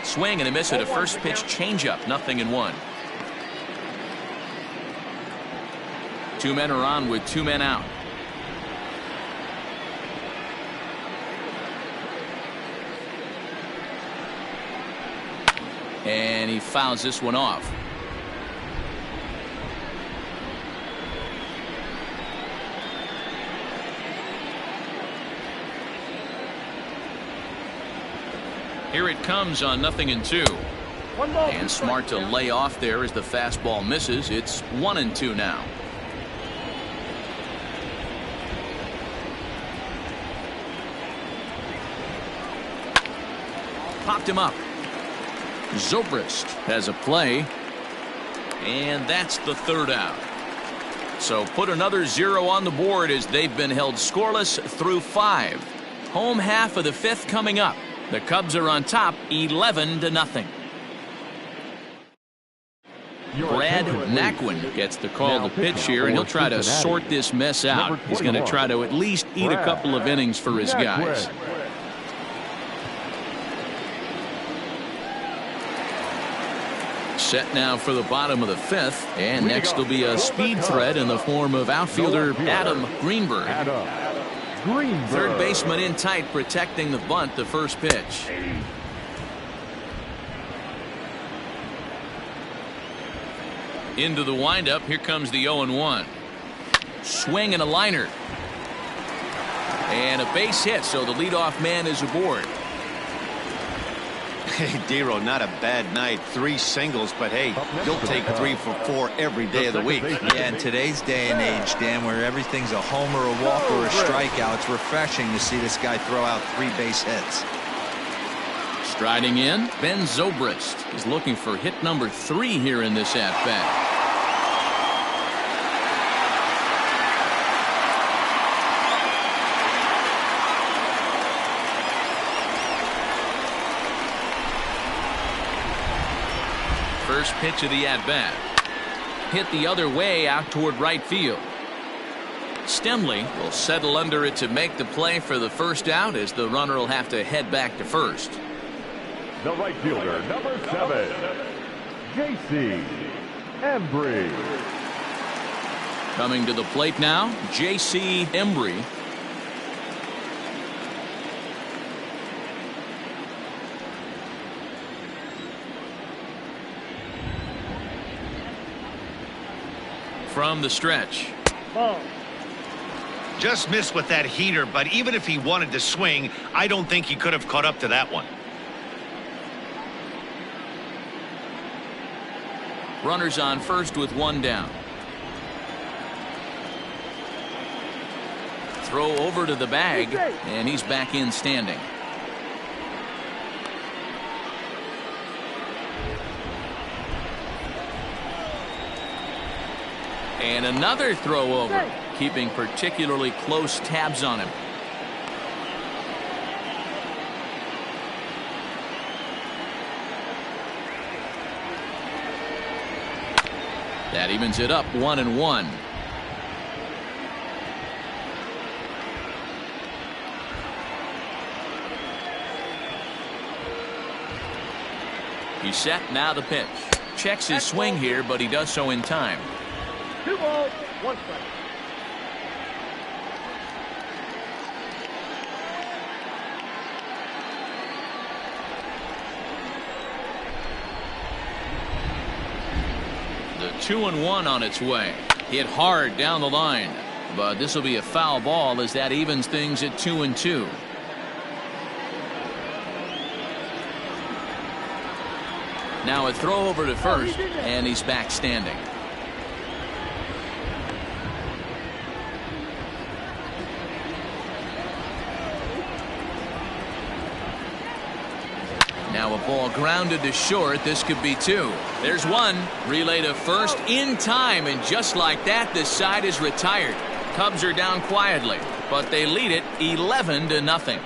Swing and a miss at a first pitch changeup. 0-1. 2 men are on with 2 men out. And he fouls this one off. Here it comes on 0-2. And smart to lay off there as the fastball misses. It's 1-2 now. Popped him up. Zobrist has a play. And that's the 3rd out. So put another 0 on the board as they've been held scoreless through 5. Home half of the 5th coming up. The Cubs are on top 11-0. Brad Naquin gets the call to pitch here, and he'll try to sort this mess out. He's going to try to at least eat a couple of innings for his guys. Set now for the bottom of the 5th, and next will be a speed threat in the form of outfielder Adam Greenberg. Third baseman in tight, protecting the bunt. The first pitch. Into the windup. Here comes the 0-1. Swing and a liner. And a base hit, so the leadoff man is aboard. Hey, Dero, not a bad night. 3 singles, but hey, you'll take 3 for 4 every day of the week. Yeah, in today's day and age, Dan, where everything's a homer, a walk, or a strikeout, it's refreshing to see this guy throw out 3 base hits. Striding in, Ben Zobrist is looking for hit number 3 here in this at-bat. First pitch of the at-bat. Hit the other way out toward right field. Stemley will settle under it to make the play for the first out, as the runner will have to head back to first. The right fielder, number 7, J.C. Embry. Coming to the plate now, J.C. Embry. From the stretch. Just missed with that heater, but even if he wanted to swing, I don't think he could have caught up to that one. Runners on first with 1 down. Throw over to the bag, and he's back in standing. And another throw over. keeping particularly close tabs on him. That evens it up 1-1. He's set, now the pitch. Checks his swing here, but he does so in time. 2 balls, 1 strike. The 2-1 on its way. Hit hard down the line, but this will be a foul ball as that evens things at 2-2. Now a throw over to first, and he's back standing. Now a ball grounded to short. This could be 2. There's 1. Relay to first in time, and just like that, this side is retired. Cubs are down quietly, but they lead it 11-0.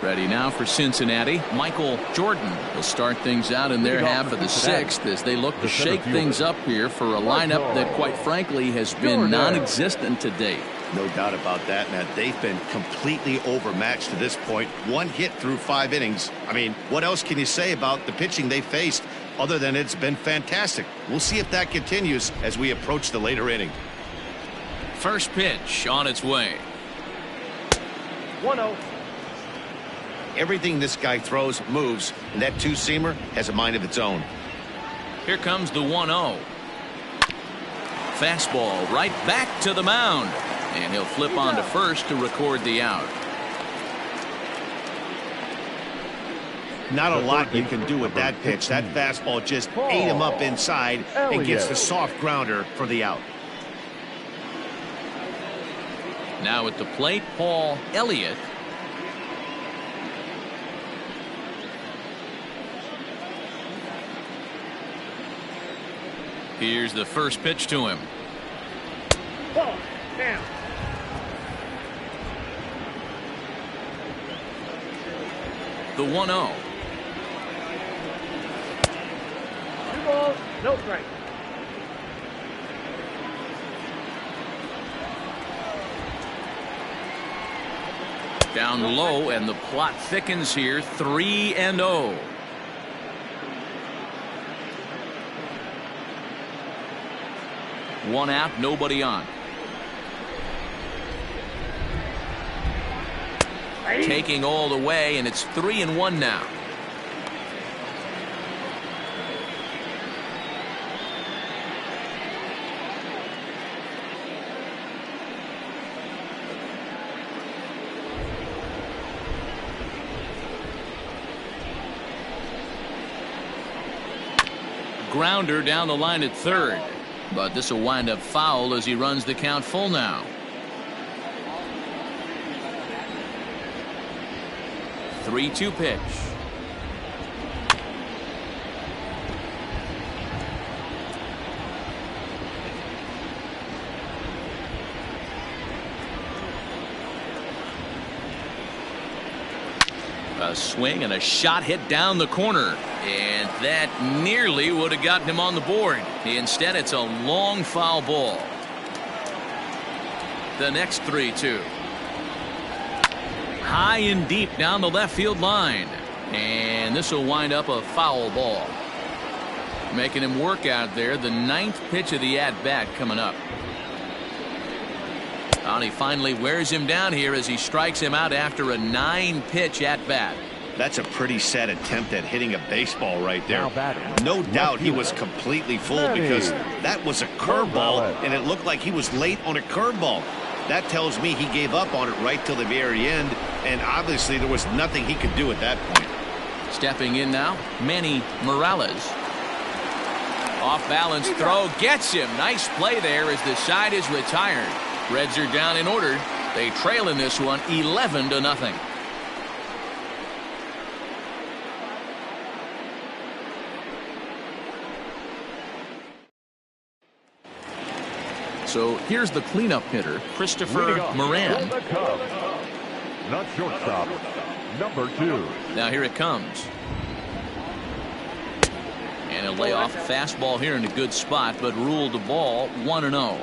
Ready now for Cincinnati. Michael Jordan will start things out in their half of the 6th as they look to shake things up here for a lineup that, quite frankly, has been non-existent to date. No doubt about that, Matt. They've been completely overmatched to this point. 1 hit through 5 innings. I mean, what else can you say about the pitching they faced other than it's been fantastic? We'll see if that continues as we approach the later inning. First pitch on its way. 1-0. Everything this guy throws moves, and that 2-seamer has a mind of its own. Here comes the 1-0. Fastball right back to the mound, and he'll flip on to first to record the out. Not a lot you can do with that pitch. That fastball just ate him up inside and gets the soft grounder for the out. Now at the plate, Paul Elliott. Here's the first pitch to him. Ball, down. The 1-0. 2 balls, no strike. Down low, and the plot thickens here. 3-0. One out, nobody on. Taking all the way, and it's 3-1 now. Grounder down the line at third. But this will wind up foul as he runs the count full now. 3-2 pitch. A swing and a shot hit down the corner, and that nearly would have gotten him on the board. Instead, it's a long foul ball. The next 3-2. High and deep down the left field line, and this will wind up a foul ball. Making him work out there. The 9th pitch of the at-bat coming up. And he finally wears him down here as he strikes him out after a 9-pitch at-bat. That's a pretty sad attempt at hitting a baseball right there. No doubt he was completely fooled because that was a curveball, and it looked like he was late on a curveball. That tells me he gave up on it right till the very end, and obviously there was nothing he could do at that point. Stepping in now, Manny Morales. Off balance throw gets him. Nice play there as the side is retired. Reds are down in order. They trail in this one 11-0. So here's the cleanup hitter, Christopher Moran. Not shortstop, number 2. Now here it comes. And a layoff fastball here in a good spot, but ruled the ball 1-0.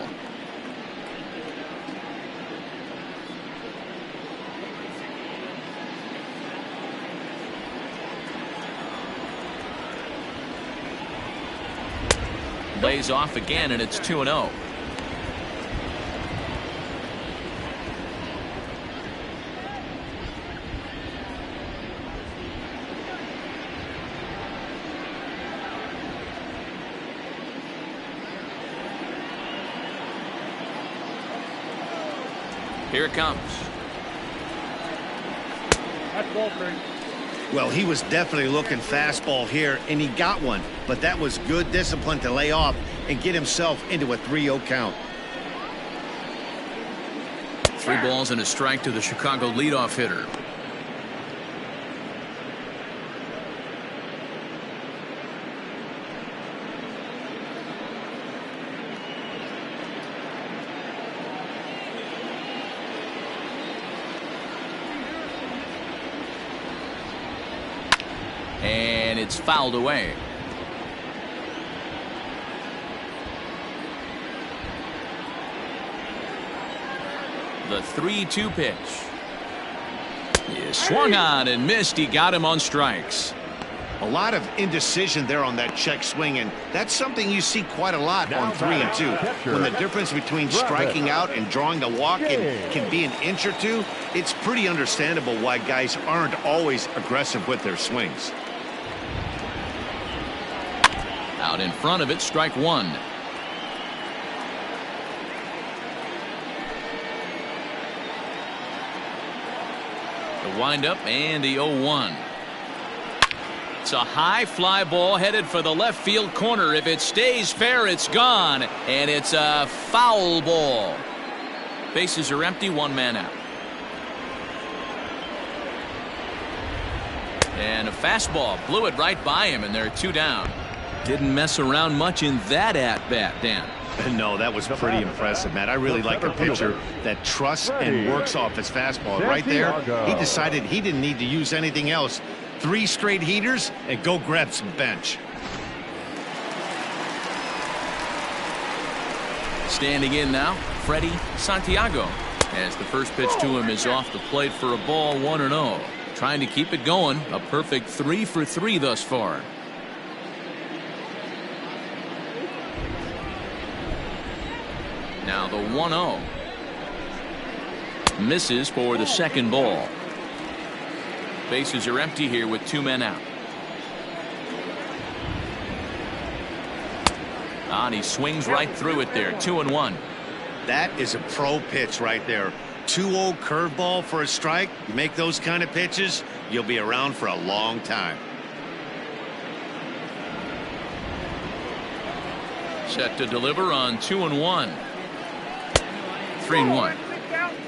Lays off again, and it's 2-0. Here it comes. That's ball 3. Well, he was definitely looking fastball here, and he got one. But that was good discipline to lay off and get himself into a 3-0 count. 3 balls and a strike to the Chicago leadoff hitter. And it's fouled away. The 3-2 pitch. He swung on and missed. He got him on strikes. A lot of indecision there on that check swing, and that's something you see quite a lot on 3 and 2. When the difference between striking out and drawing a walk can be an inch or two, it's pretty understandable why guys aren't always aggressive with their swings. Out in front of it, strike 1. The windup and the 0-1. It's a high fly ball headed for the left field corner. If it stays fair, it's gone, and it's a foul ball. Bases are empty, 1 man out. And a fastball blew it right by him, and they're 2 down. Didn't mess around much in that at-bat, Dan. No, that was pretty impressive, Matt. I really like a pitcher that trusts and works off his fastball. Right there, he decided he didn't need to use anything else. 3 straight heaters and go grab some bench. Standing in now, Freddie Santiago. As the first pitch to him is off the plate for a ball, 1-0. Trying to keep it going. A perfect 3 for 3 thus far. Now the 1-0. Misses for the second ball. Bases are empty here with 2 men out. And he swings right through it there. 2-1. That is a pro pitch right there. 2-0 curveball for a strike. You make those kind of pitches, you'll be around for a long time. Set to deliver on 2-1. 3-1.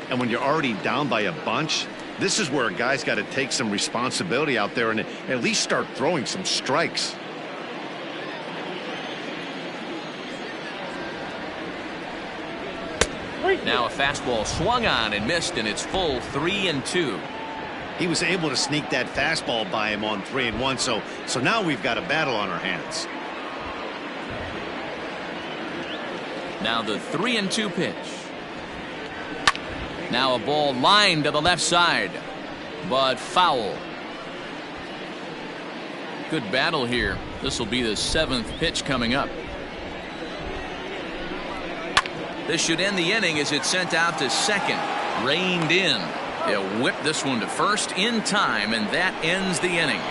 And when you're already down by a bunch, this is where a guy's got to take some responsibility out there and at least start throwing some strikes. Now a fastball swung on and missed, and it's full 3-2. He was able to sneak that fastball by him on 3-1, so now we've got a battle on our hands. Now the 3-2 pitch. Now a ball lined to the left side, but foul. Good battle here. This will be the 7th pitch coming up. This should end the inning as it's sent out to second. Reined in. They'll whip this one to first in time, and that ends the inning.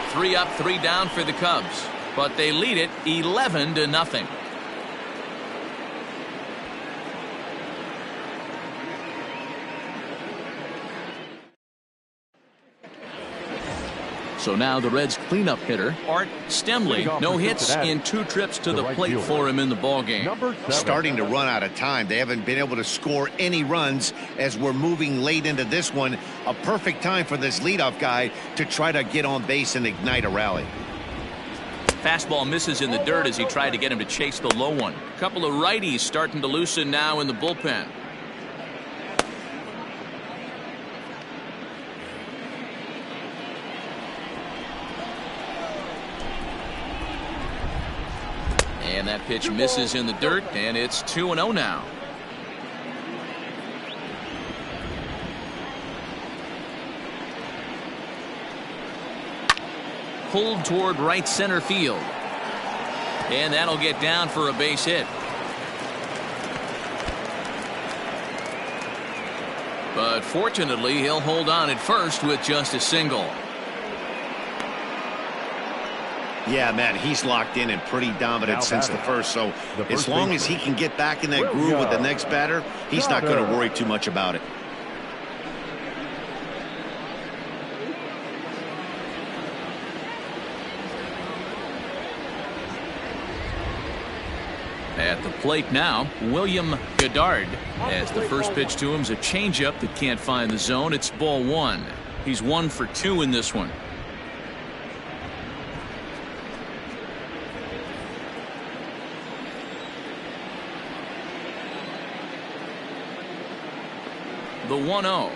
3 up, 3 down for the Cubs, but they lead it 11-0. So now the Reds cleanup hitter, Art Stemley. No hits in 2 trips to the plate for him in the ballgame. Starting to run out of time. They haven't been able to score any runs as we're moving late into this one. A perfect time for this leadoff guy to try to get on base and ignite a rally. Fastball misses in the dirt as he tried to get him to chase the low one. A couple of righties starting to loosen now in the bullpen. And that pitch misses in the dirt, and it's 2-0 now. Pulled toward right center field. And that'll get down for a base hit. But fortunately, he'll hold on at first with just a single. Yeah, Matt, he's locked in and pretty dominant since the first. So as long as he can get back in that groove with the next batter, he's not going to worry too much about it. At the plate now, William Goddard. As the first pitch to him's a changeup that can't find the zone. It's ball one. He's 1 for 2 in this one. The 1-0.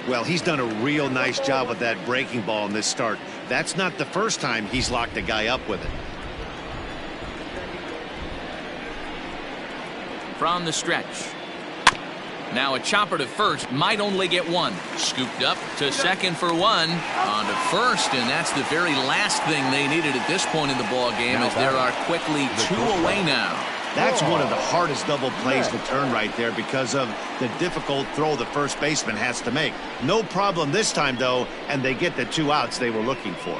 Well, he's done a real nice job with that breaking ball in this start. That's not the first time he's locked a guy up with it. From the stretch. Now a chopper to first, might only get one. Scooped up to second for one. On to first, and that's the very last thing they needed at this point in the ball game, as there are quickly 2 away now. That's one of the hardest double plays to turn right there because of the difficult throw the first baseman has to make. No problem this time, though, and they get the 2 outs they were looking for.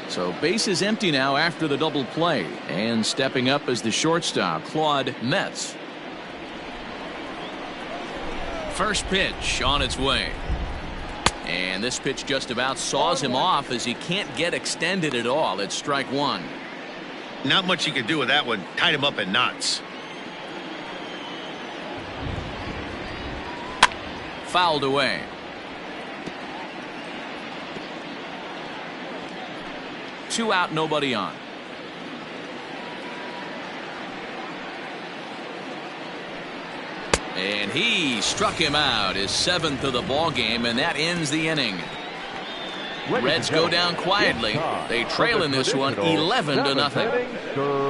So base is empty now after the double play, and stepping up as the shortstop, Claude Metz. First pitch on its way. And this pitch just about saws him off as he can't get extended at all. It's strike one. Not much you can do with that one. Tied him up in knots. Fouled away. Two out, nobody on. And he struck him out, his 7th of the ball game, and that ends the inning. Reds go down quietly. They trail in this one 11-0.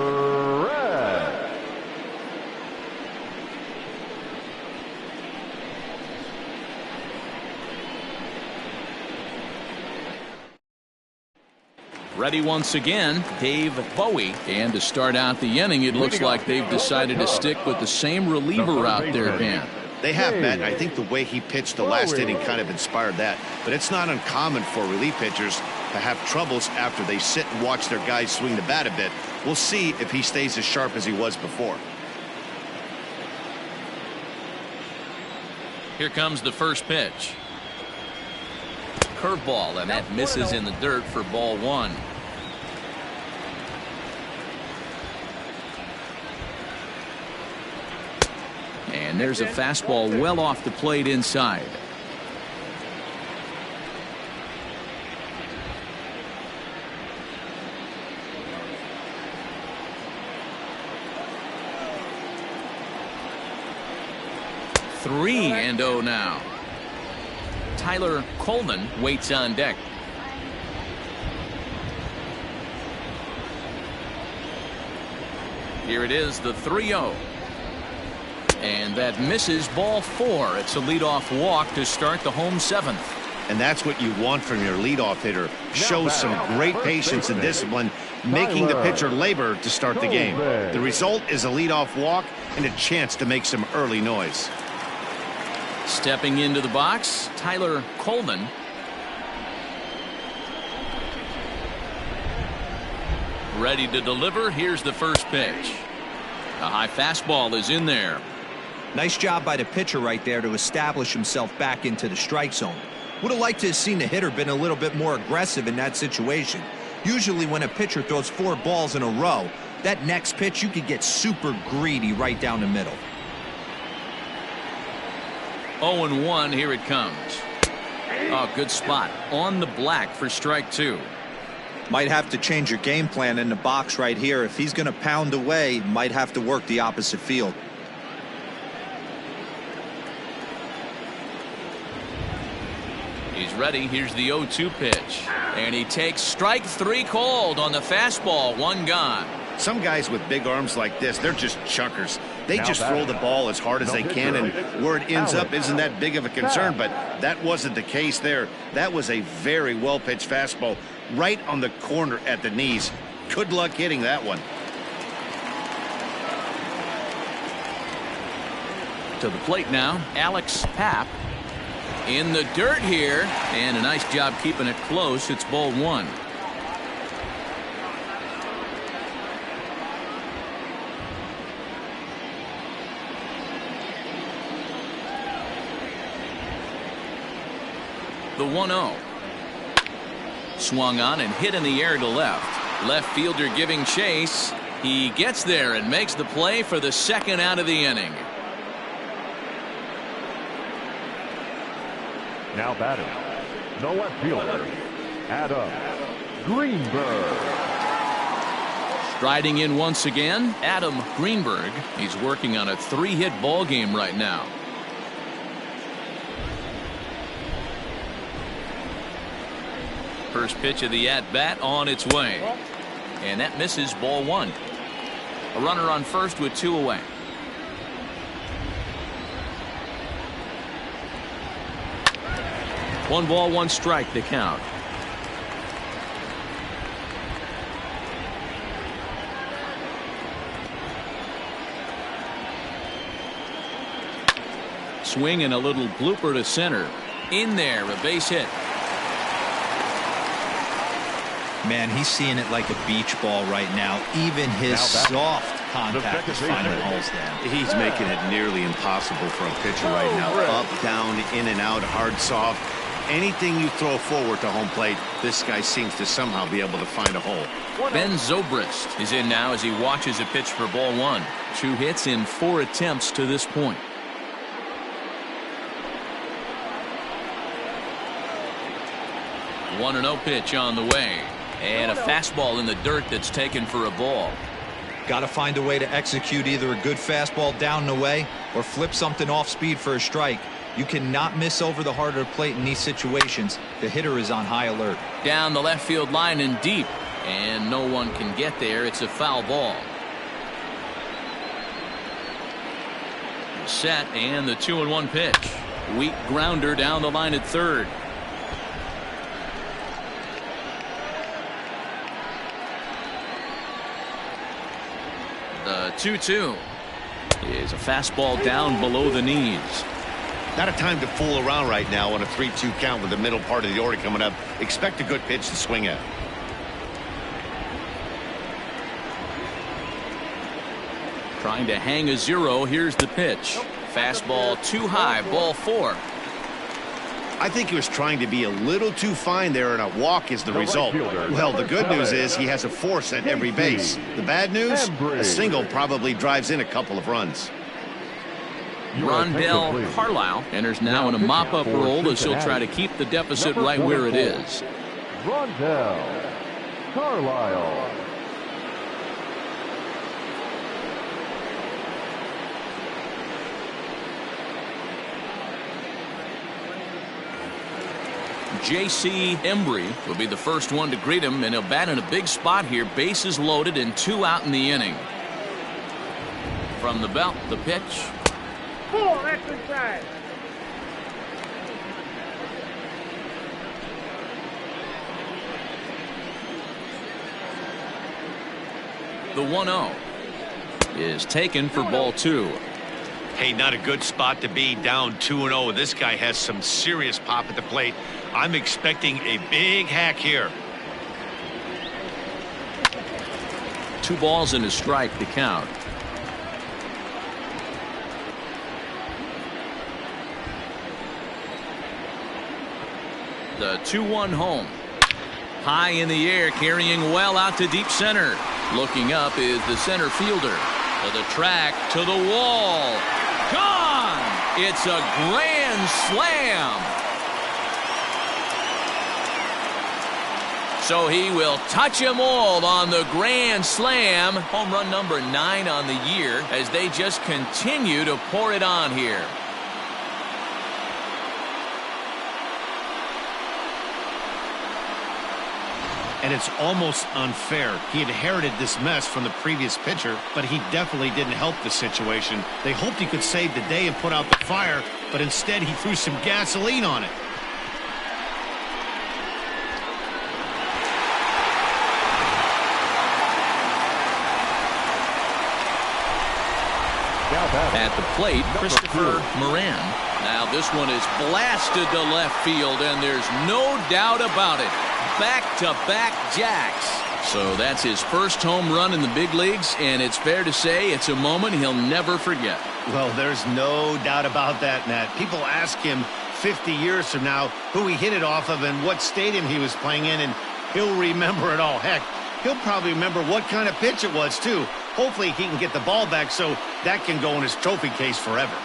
Ready once again, Dave Bowie. And to start out the inning, it looks like they've decided to stick with the same reliever out there, Ben. They have, Matt. I think the way he pitched the last inning kind of inspired that. But it's not uncommon for relief pitchers to have troubles after they sit and watch their guys swing the bat a bit. We'll see if he stays as sharp as he was before. Here comes the first pitch. Curveball, and that misses in the dirt for ball one. And there's a fastball well off the plate inside. Three and 0 now. Tyler Coleman waits on deck. Here it is, the 3-0. And that misses ball 4. It's a leadoff walk to start the home 7th. And that's what you want from your leadoff hitter. Shows some great patience and discipline, making the pitcher labor to start the game. The result is a leadoff walk and a chance to make some early noise. Stepping into the box, Tyler Coleman. Ready to deliver. Here's the first pitch. A high fastball is in there. Nice job by the pitcher right there to establish himself back into the strike zone. Would have liked to have seen the hitter been a little bit more aggressive in that situation. Usually when a pitcher throws 4 balls in a row, that next pitch you could get super greedy right down the middle. 0-1. Here it comes. Oh, good spot on the black for strike 2. Might have to change your game plan in the box right here. If he's going to pound away, might have to work the opposite field. He's ready. Here's the 0-2 pitch. And he takes strike 3 called on the fastball. 1 gone. Some guys with big arms like this, they're just chuckers. They just throw the ball as hard as they can, and where it ends up isn't that big of a concern, but that wasn't the case there. That was a very well-pitched fastball right on the corner at the knees. Good luck hitting that one. To the plate now, Alex Papp. In the dirt here, and a nice job keeping it close. It's ball 1. The 1-0. Swung on and hit in the air to left. Left fielder giving chase. He gets there and makes the play for the 2nd out of the inning. Now batting, the left fielder, Adam Greenberg. Striding in once again, Adam Greenberg. He's working on a 3-hit ball game right now. First pitch of the at-bat on its way. And that misses, ball 1. A runner on first with 2 away. One ball, 1 strike, the count. Swing and a little blooper to center. In there, a base hit. Man, he's seeing it like a beach ball right now. Even his soft contact is finding holes there. He's making it nearly impossible for a pitcher right now. Up, down, in and out, hard, soft. Anything you throw forward to home plate, this guy seems to somehow be able to find a hole. Ben Zobrist is in now as he watches a pitch for ball 1. 2 hits in 4 attempts to this point. One 1-0 pitch on the way. And a fastball in the dirt that's taken for a ball. Got to find a way to execute either a good fastball down the way or flip something off speed for a strike. You cannot miss over the heart of the plate in these situations. The hitter is on high alert. Down the left field line and deep. And no one can get there. It's a foul ball. Set and the 2-1 pitch. Weak grounder down the line at third. The 2-2 is a fastball down below the knees. Not a time to fool around right now on a 3-2 count with the middle part of the order coming up. Expect a good pitch to swing at. Trying to hang a 0. Here's the pitch. Fastball too high, ball 4. I think he was trying to be a little too fine there, and a walk is the result. Well, the good news is he has a force at every base. The bad news, a single probably drives in a couple of runs. Rondell Carlisle enters now in a mop-up role as he'll try to keep the deficit right where it is. Rondell Carlisle. J.C. Embry will be the first one to greet him, and he'll bat in a big spot here. Bases loaded and 2 out in the inning. From the belt, the pitch. 4, that's inside. The 1-0 is taken for ball 2. Hey, not a good spot to be, down 2-0. This guy has some serious pop at the plate. I'm expecting a big hack here. 2 balls and a strike to count. The 2-1 home. High in the air, carrying well out to deep center. Looking up is the center fielder. To the track, to the wall. Gone! It's a grand grand slam. So he will touch them all on the grand slam. Home run number 9 on the year as they just continue to pour it on here. And it's almost unfair. He inherited this mess from the previous pitcher, but he definitely didn't help the situation. They hoped he could save the day and put out the fire, but instead he threw some gasoline on it. At the plate, Christopher Moran. Now this one is blasted to left field, and there's no doubt about it. Back-to-back jacks. So that's his first home run in the big leagues, and it's fair to say it's a moment he'll never forget. Well, there's no doubt about that, Matt. People ask him 50 years from now who he hit it off of and what stadium he was playing in, and he'll remember it all. Heck, he'll probably remember what kind of pitch it was, too. Hopefully he can get the ball back so that can go in his trophy case forever.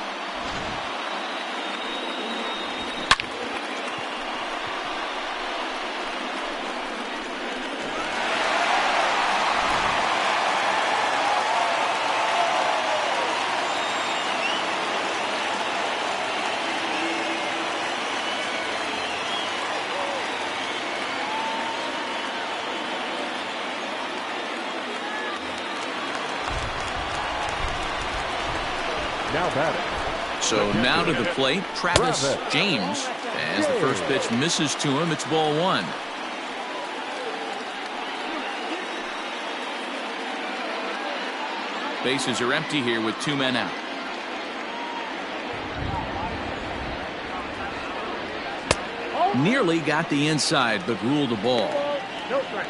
So now to the plate, Travis James. As the first pitch misses to him, it's ball 1. Bases are empty here with 2 men out. Nearly got the inside, but ruled the ball. No strike.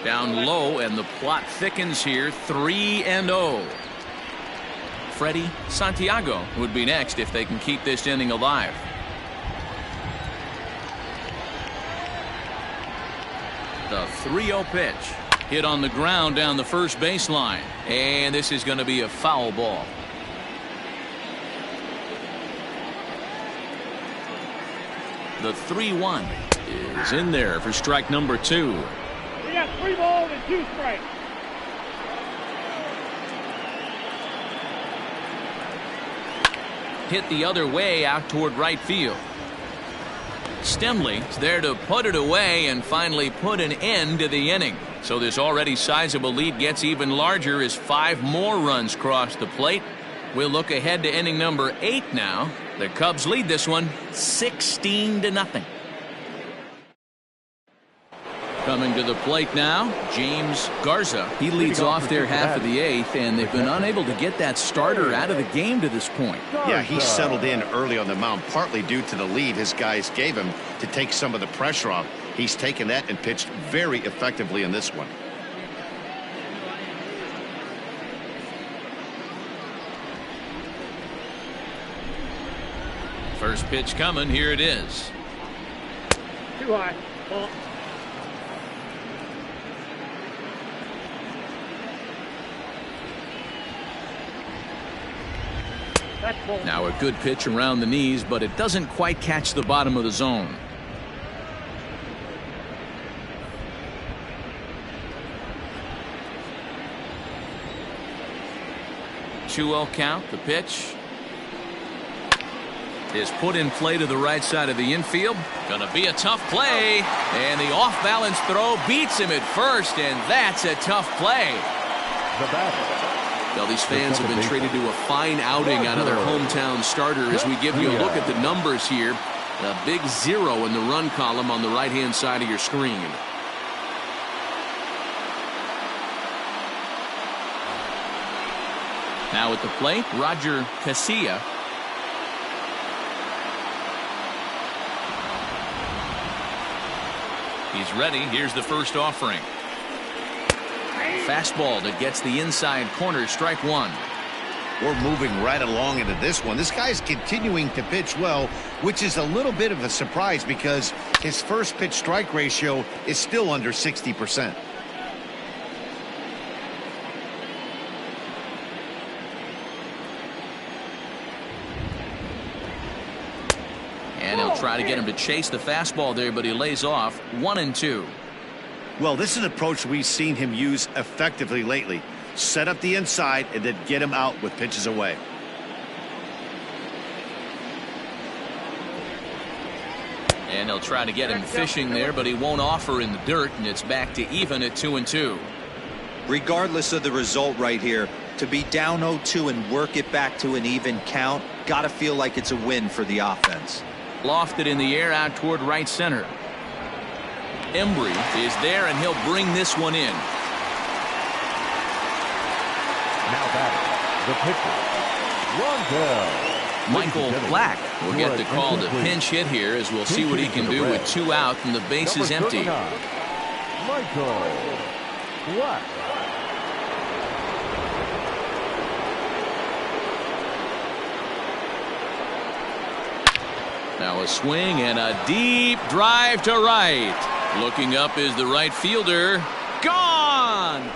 Down low, and the plot thickens here. 3-0. Freddie Santiago would be next if they can keep this inning alive. The 3-0 pitch. Hit on the ground down the first baseline. And this is going to be a foul ball. The 3-1 is in there for strike number 2. We got 3 balls and 2 strikes. Hit the other way out toward right field. Stemley is there to put it away and finally put an end to the inning. So this already sizable lead gets even larger as 5 more runs cross the plate. We'll look ahead to inning number 8 now. The Cubs lead this one 16-0. Coming to the plate now, James Garza. He leads off their half of the 8th, and they've been unable to get that starter out of the game to this point. Yeah, he settled in early on the mound, partly due to the lead his guys gave him to take some of the pressure off. He's taken that and pitched very effectively in this one. First pitch coming, here it is. Too high. Ball. Now a good pitch around the knees, but it doesn't quite catch the bottom of the zone. 2-0 count. The pitch is put in play to the right side of the infield. Gonna be a tough play, and the off-balance throw beats him at first, and that's a tough play. The batter. Well, these fans have been treated to a fine outing out of their hometown starter as we give you a look at the numbers here. The big 0 in the run column on the right-hand side of your screen. Now at the plate, Roger Casilla. He's ready. Here's the first offering. Fastball that gets the inside corner, strike 1. We're moving right along into this one. This guy's continuing to pitch well, which is a little bit of a surprise because his first pitch strike ratio is still under 60%. And he'll try to get him to chase the fastball there, but he lays off 1-2. Well, this is an approach we've seen him use effectively lately. Set up the inside and then get him out with pitches away. And they'll try to get him fishing there, but he won't offer in the dirt, and it's back to even at 2-2. Regardless of the result right here, to be down 0-2 and work it back to an even count, gotta feel like it's a win for the offense. Lofted in the air out toward right center. Embry is there, and he'll bring this one in. Now batting, the pitcher, Rondell. Michael Black will get the call to pinch hit here, as we'll see what he can do with 2 out and the bases empty. Michael Black. Now a swing and a deep drive to right. Looking up is the right fielder. Gone!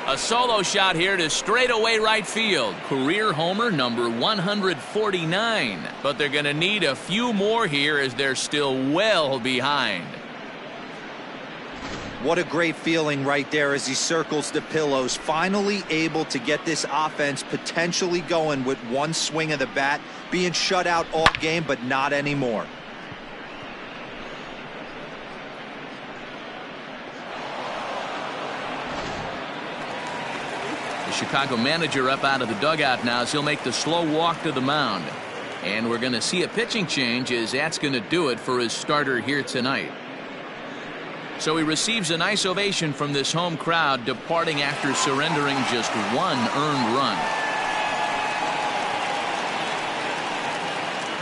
A solo shot here to straightaway right field. Career homer number 149. But they're going to need a few more here as they're still well behind. What a great feeling right there as he circles the pillows, finally able to get this offense potentially going with one swing of the bat, being shut out all game, but not anymore. The Chicago manager up out of the dugout now as he'll make the slow walk to the mound. And we're going to see a pitching change as that's going to do it for his starter here tonight. So he receives a nice ovation from this home crowd, departing after surrendering just 1 earned run.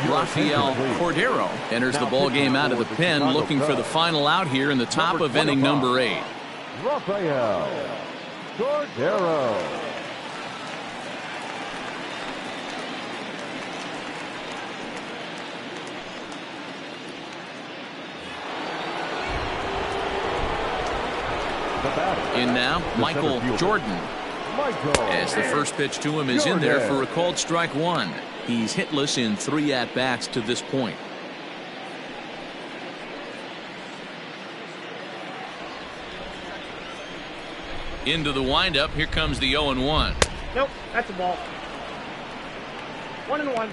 Rafael Cordero enters the ball game out of the pen, looking for the final out here in the top of inning number 8. Rafael Cordero. In now, Michael Jordan. As the first pitch to him is in there for a called strike 1. He's hitless in 3 at-bats to this point. Into the windup. Here comes the 0-1. Nope, that's a ball. 1-1.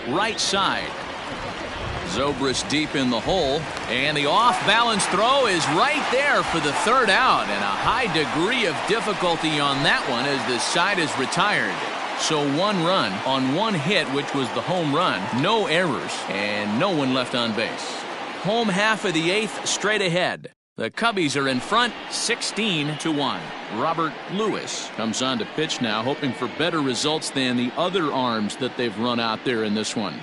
Right side. Zobrist deep in the hole, and the off-balance throw is right there for the 3rd out, and a high degree of difficulty on that one as the side is retired. So 1 run on 1 hit, which was the home run, no errors, and no one left on base. Home half of the 8th straight ahead. The Cubbies are in front 16-1. Robert Lewis comes on to pitch now, hoping for better results than the other arms that they've run out there in this one.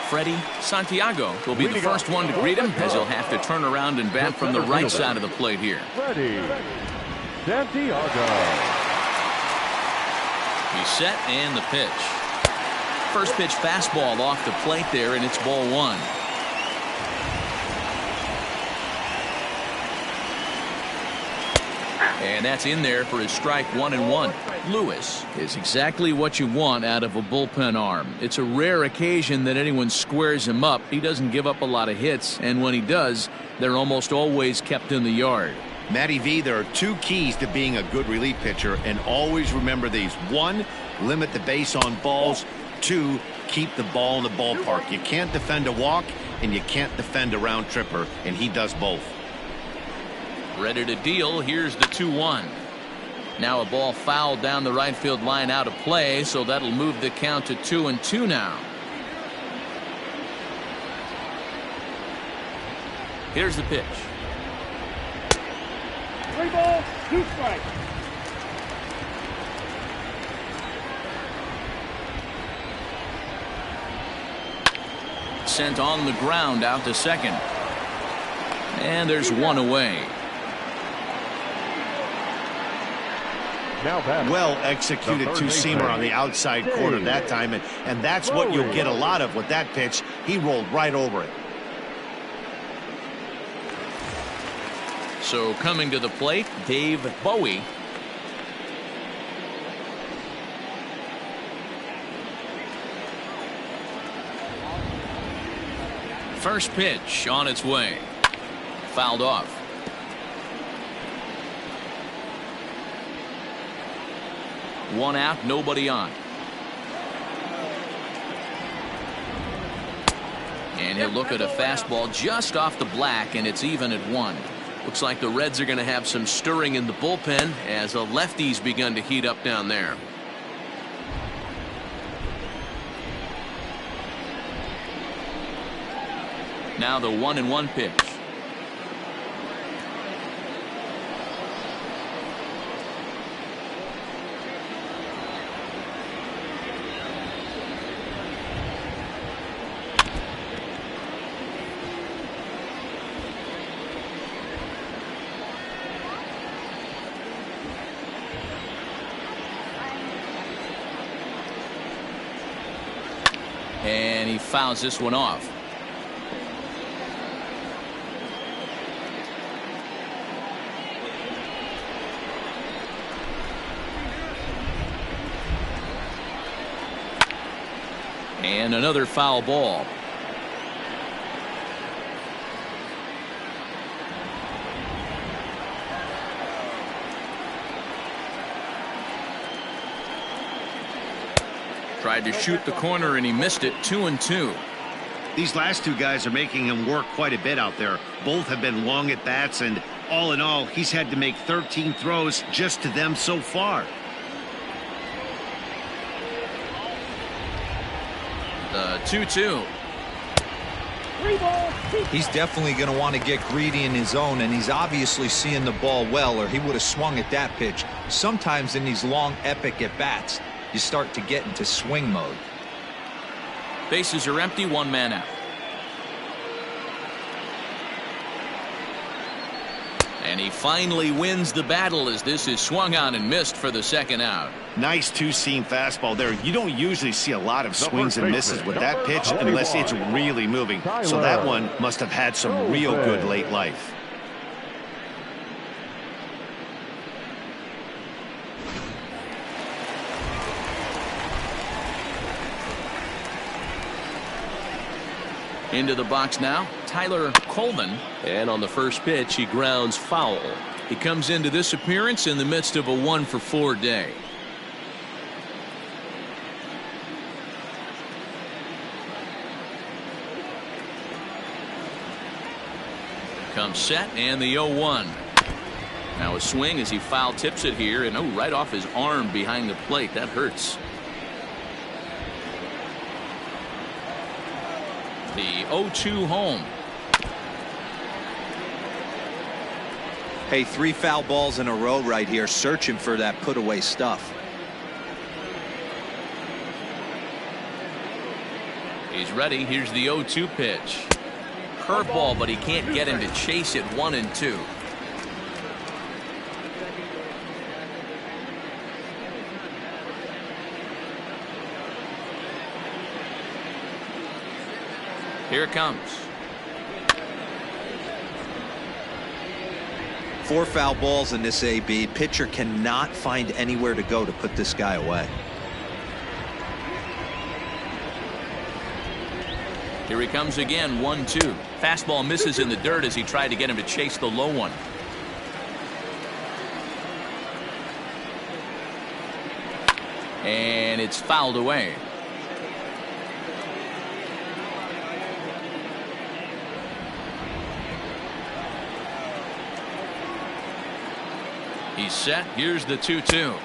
Freddie Santiago will be the first one to greet him, as he'll have to turn around and bat from the right side of the plate here. Freddie Santiago. He's set and the pitch. First pitch fastball off the plate there, and it's ball 1. And that's in there for his strike 1-1. Lewis is exactly what you want out of a bullpen arm. It's a rare occasion that anyone squares him up. He doesn't give up a lot of hits, and when he does, they're almost always kept in the yard. Matty V, there are 2 keys to being a good relief pitcher, and always remember these. 1, limit the base on balls. 2, keep the ball in the ballpark. You can't defend a walk, and you can't defend a round tripper, and he does both. Ready to deal. Here's the 2-1. Now a ball fouled down the right field line out of play, so that'll move the count to 2-2 now. Here's the pitch. 3 balls, 2 strikes. Sent on the ground out to second. And there's one away. Well executed two-seamer on the outside corner that time, and that's what you'll get a lot of with that pitch. He rolled right over it. So coming to the plate, Dave Bowie. First pitch on its way. Fouled off. One out, nobody on. And he'll look at a fastball just off the black, and it's even at 1. Looks like the Reds are going to have some stirring in the bullpen as a lefty's begun to heat up down there. Now the 1-1 pitch. And he fouls this one off. And another foul ball. Tried to shoot the corner and he missed it. 2-2. These last two guys are making him work quite a bit out there. Both have been long at bats, and all in all, he's had to make 13 throws just to them so far. The 2-2. He's definitely going to want to get greedy in his zone, and he's obviously seeing the ball well, or he would have swung at that pitch. Sometimes in these long epic at bats, you start to get into swing mode. Bases are empty, 1 man out. And he finally wins the battle as this is swung on and missed for the second out. Nice two-seam fastball there. You don't usually see a lot of swings and misses with that pitch unless it's really moving. So that one must have had some real good late life. Into the box now, Tyler Coleman. And on the first pitch, he grounds foul. He comes into this appearance in the midst of a 1-for-4 day. Comes set and the 0-1. Now a swing as he foul tips it here, and right off his arm behind the plate. That hurts. The 0-2 home. Hey, 3 foul balls in a row right here, searching for that put away stuff. He's ready. Here's the 0-2 pitch. Curveball, but he can't get him to chase it. 1-2. Here it comes. 4 foul balls in this AB. Pitcher cannot find anywhere to go to put this guy away. Here he comes again. 1-2. Fastball misses in the dirt as he tried to get him to chase the low one. And it's fouled away. He's set. Here's the 2-2.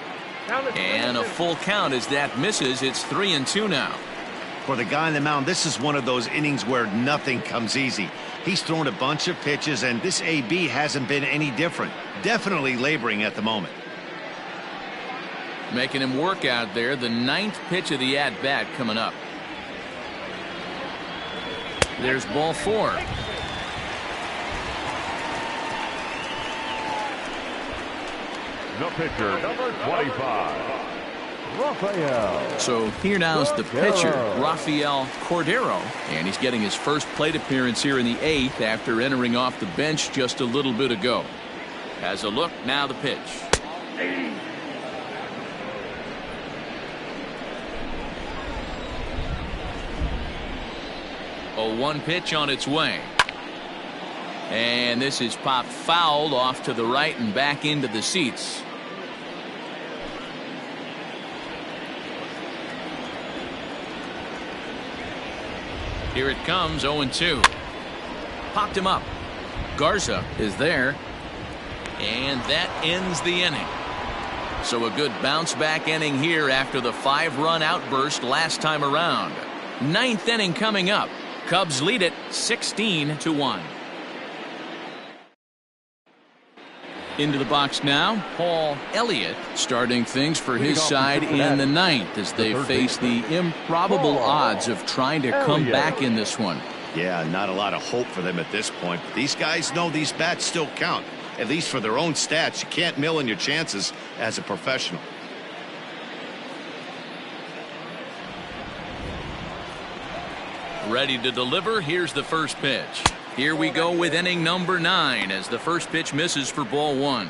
And a full count as that misses. It's 3-2 now. For the guy on the mound, this is one of those innings where nothing comes easy. He's thrown a bunch of pitches, and this AB hasn't been any different. Definitely laboring at the moment. Making him work out there. The 9th pitch of the at-bat coming up. There's ball 4. The pitcher, number 25, Rafael. So here now is the pitcher, Rafael Cordero, and he's getting his first plate appearance here in the 8th after entering off the bench just a little bit ago. Has a look, now the pitch. A 1 pitch on its way. And this is popped fouled off to the right and back into the seats. Here it comes, 0-2. Popped him up. Garza is there. And that ends the inning. So a good bounce back inning here after the 5-run outburst last time around. 9th inning coming up. Cubs lead it 16-1. Into the box now, Paul Elliott starting things for his side in the 9th as they face the improbable odds of trying to come back in this one. Yeah, not a lot of hope for them at this point. But these guys know these bats still count, at least for their own stats. You can't mill in your chances as a professional. Ready to deliver. Here's the first pitch. Here we go with inning number 9 as the first pitch misses for ball 1.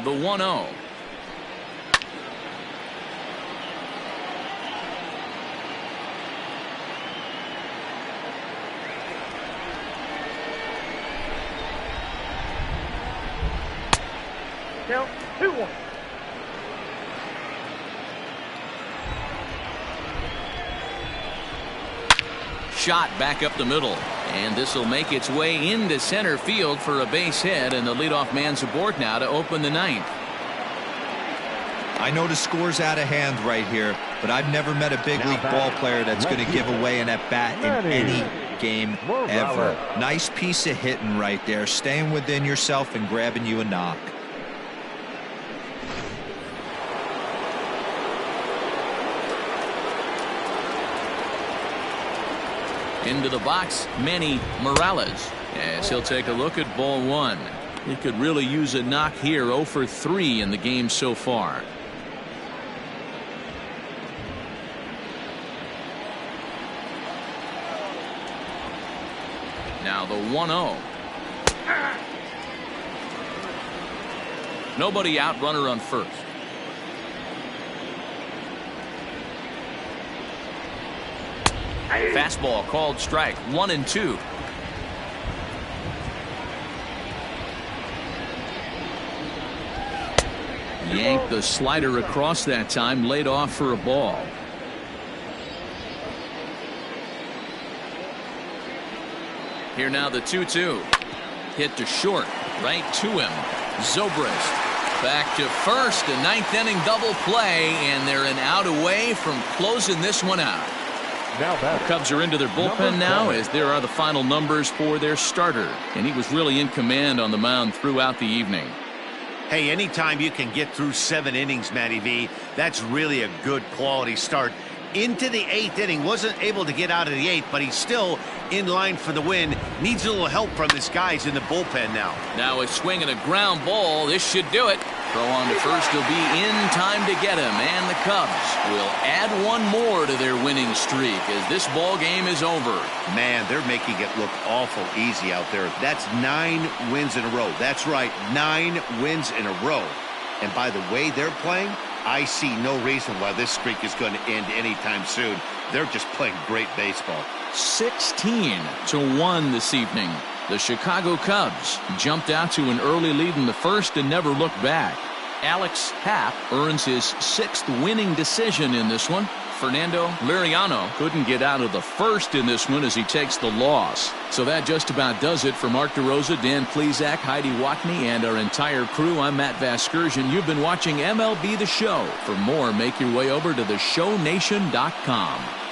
The 1-0. Count 2-1. Shot back up the middle, and this will make its way into center field for a base hit, and the leadoff man's aboard now to open the 9th. I know the score's out of hand right here, but I've never met a big league ball player that's going to give away an at-bat in any game ever. Nice piece of hitting right there, staying within yourself and grabbing you a knock. Into the box, Manny Morales, as he'll take a look at ball 1. He could really use a knock here. 0 for 3 in the game so far. Now the 1-0. Nobody out, runner on first. Fastball called strike. 1-2. Yanked the slider across that time, laid off for a ball. Here now the 2-2. Hit to short, right to him. Zobrist back to first. A 9th inning double play, and they're an out away from closing this one out. The Cubs are into their bullpen now as there are the final numbers for their starter, and he was really in command on the mound throughout the evening. Hey, anytime you can get through 7 innings, Matty V, that's really a good quality start. Into the 8th inning, wasn't able to get out of the 8th, but he's still in line for the win. Needs a little help from his guys in the bullpen now. Now a swing and a ground ball. This should do it. Throw on to first will be in time to get him, and the Cubs will add one more to their winning streak as this ball game is over. Man, they're making it look awful easy out there. That's 9 wins in a row. That's right, 9 wins in a row. And by the way they're playing, I see no reason why this streak is going to end anytime soon. They're just playing great baseball. 16-1 this evening. The Chicago Cubs jumped out to an early lead in the first and never looked back. Alex Happ earns his 6th winning decision in this one. Fernando Liriano couldn't get out of the first in this one as he takes the loss. So that just about does it for Mark DeRosa, Dan Plesac, Heidi Watney, and our entire crew. I'm Matt Vasgersian. You've been watching MLB The Show. For more, make your way over to theshownation.com.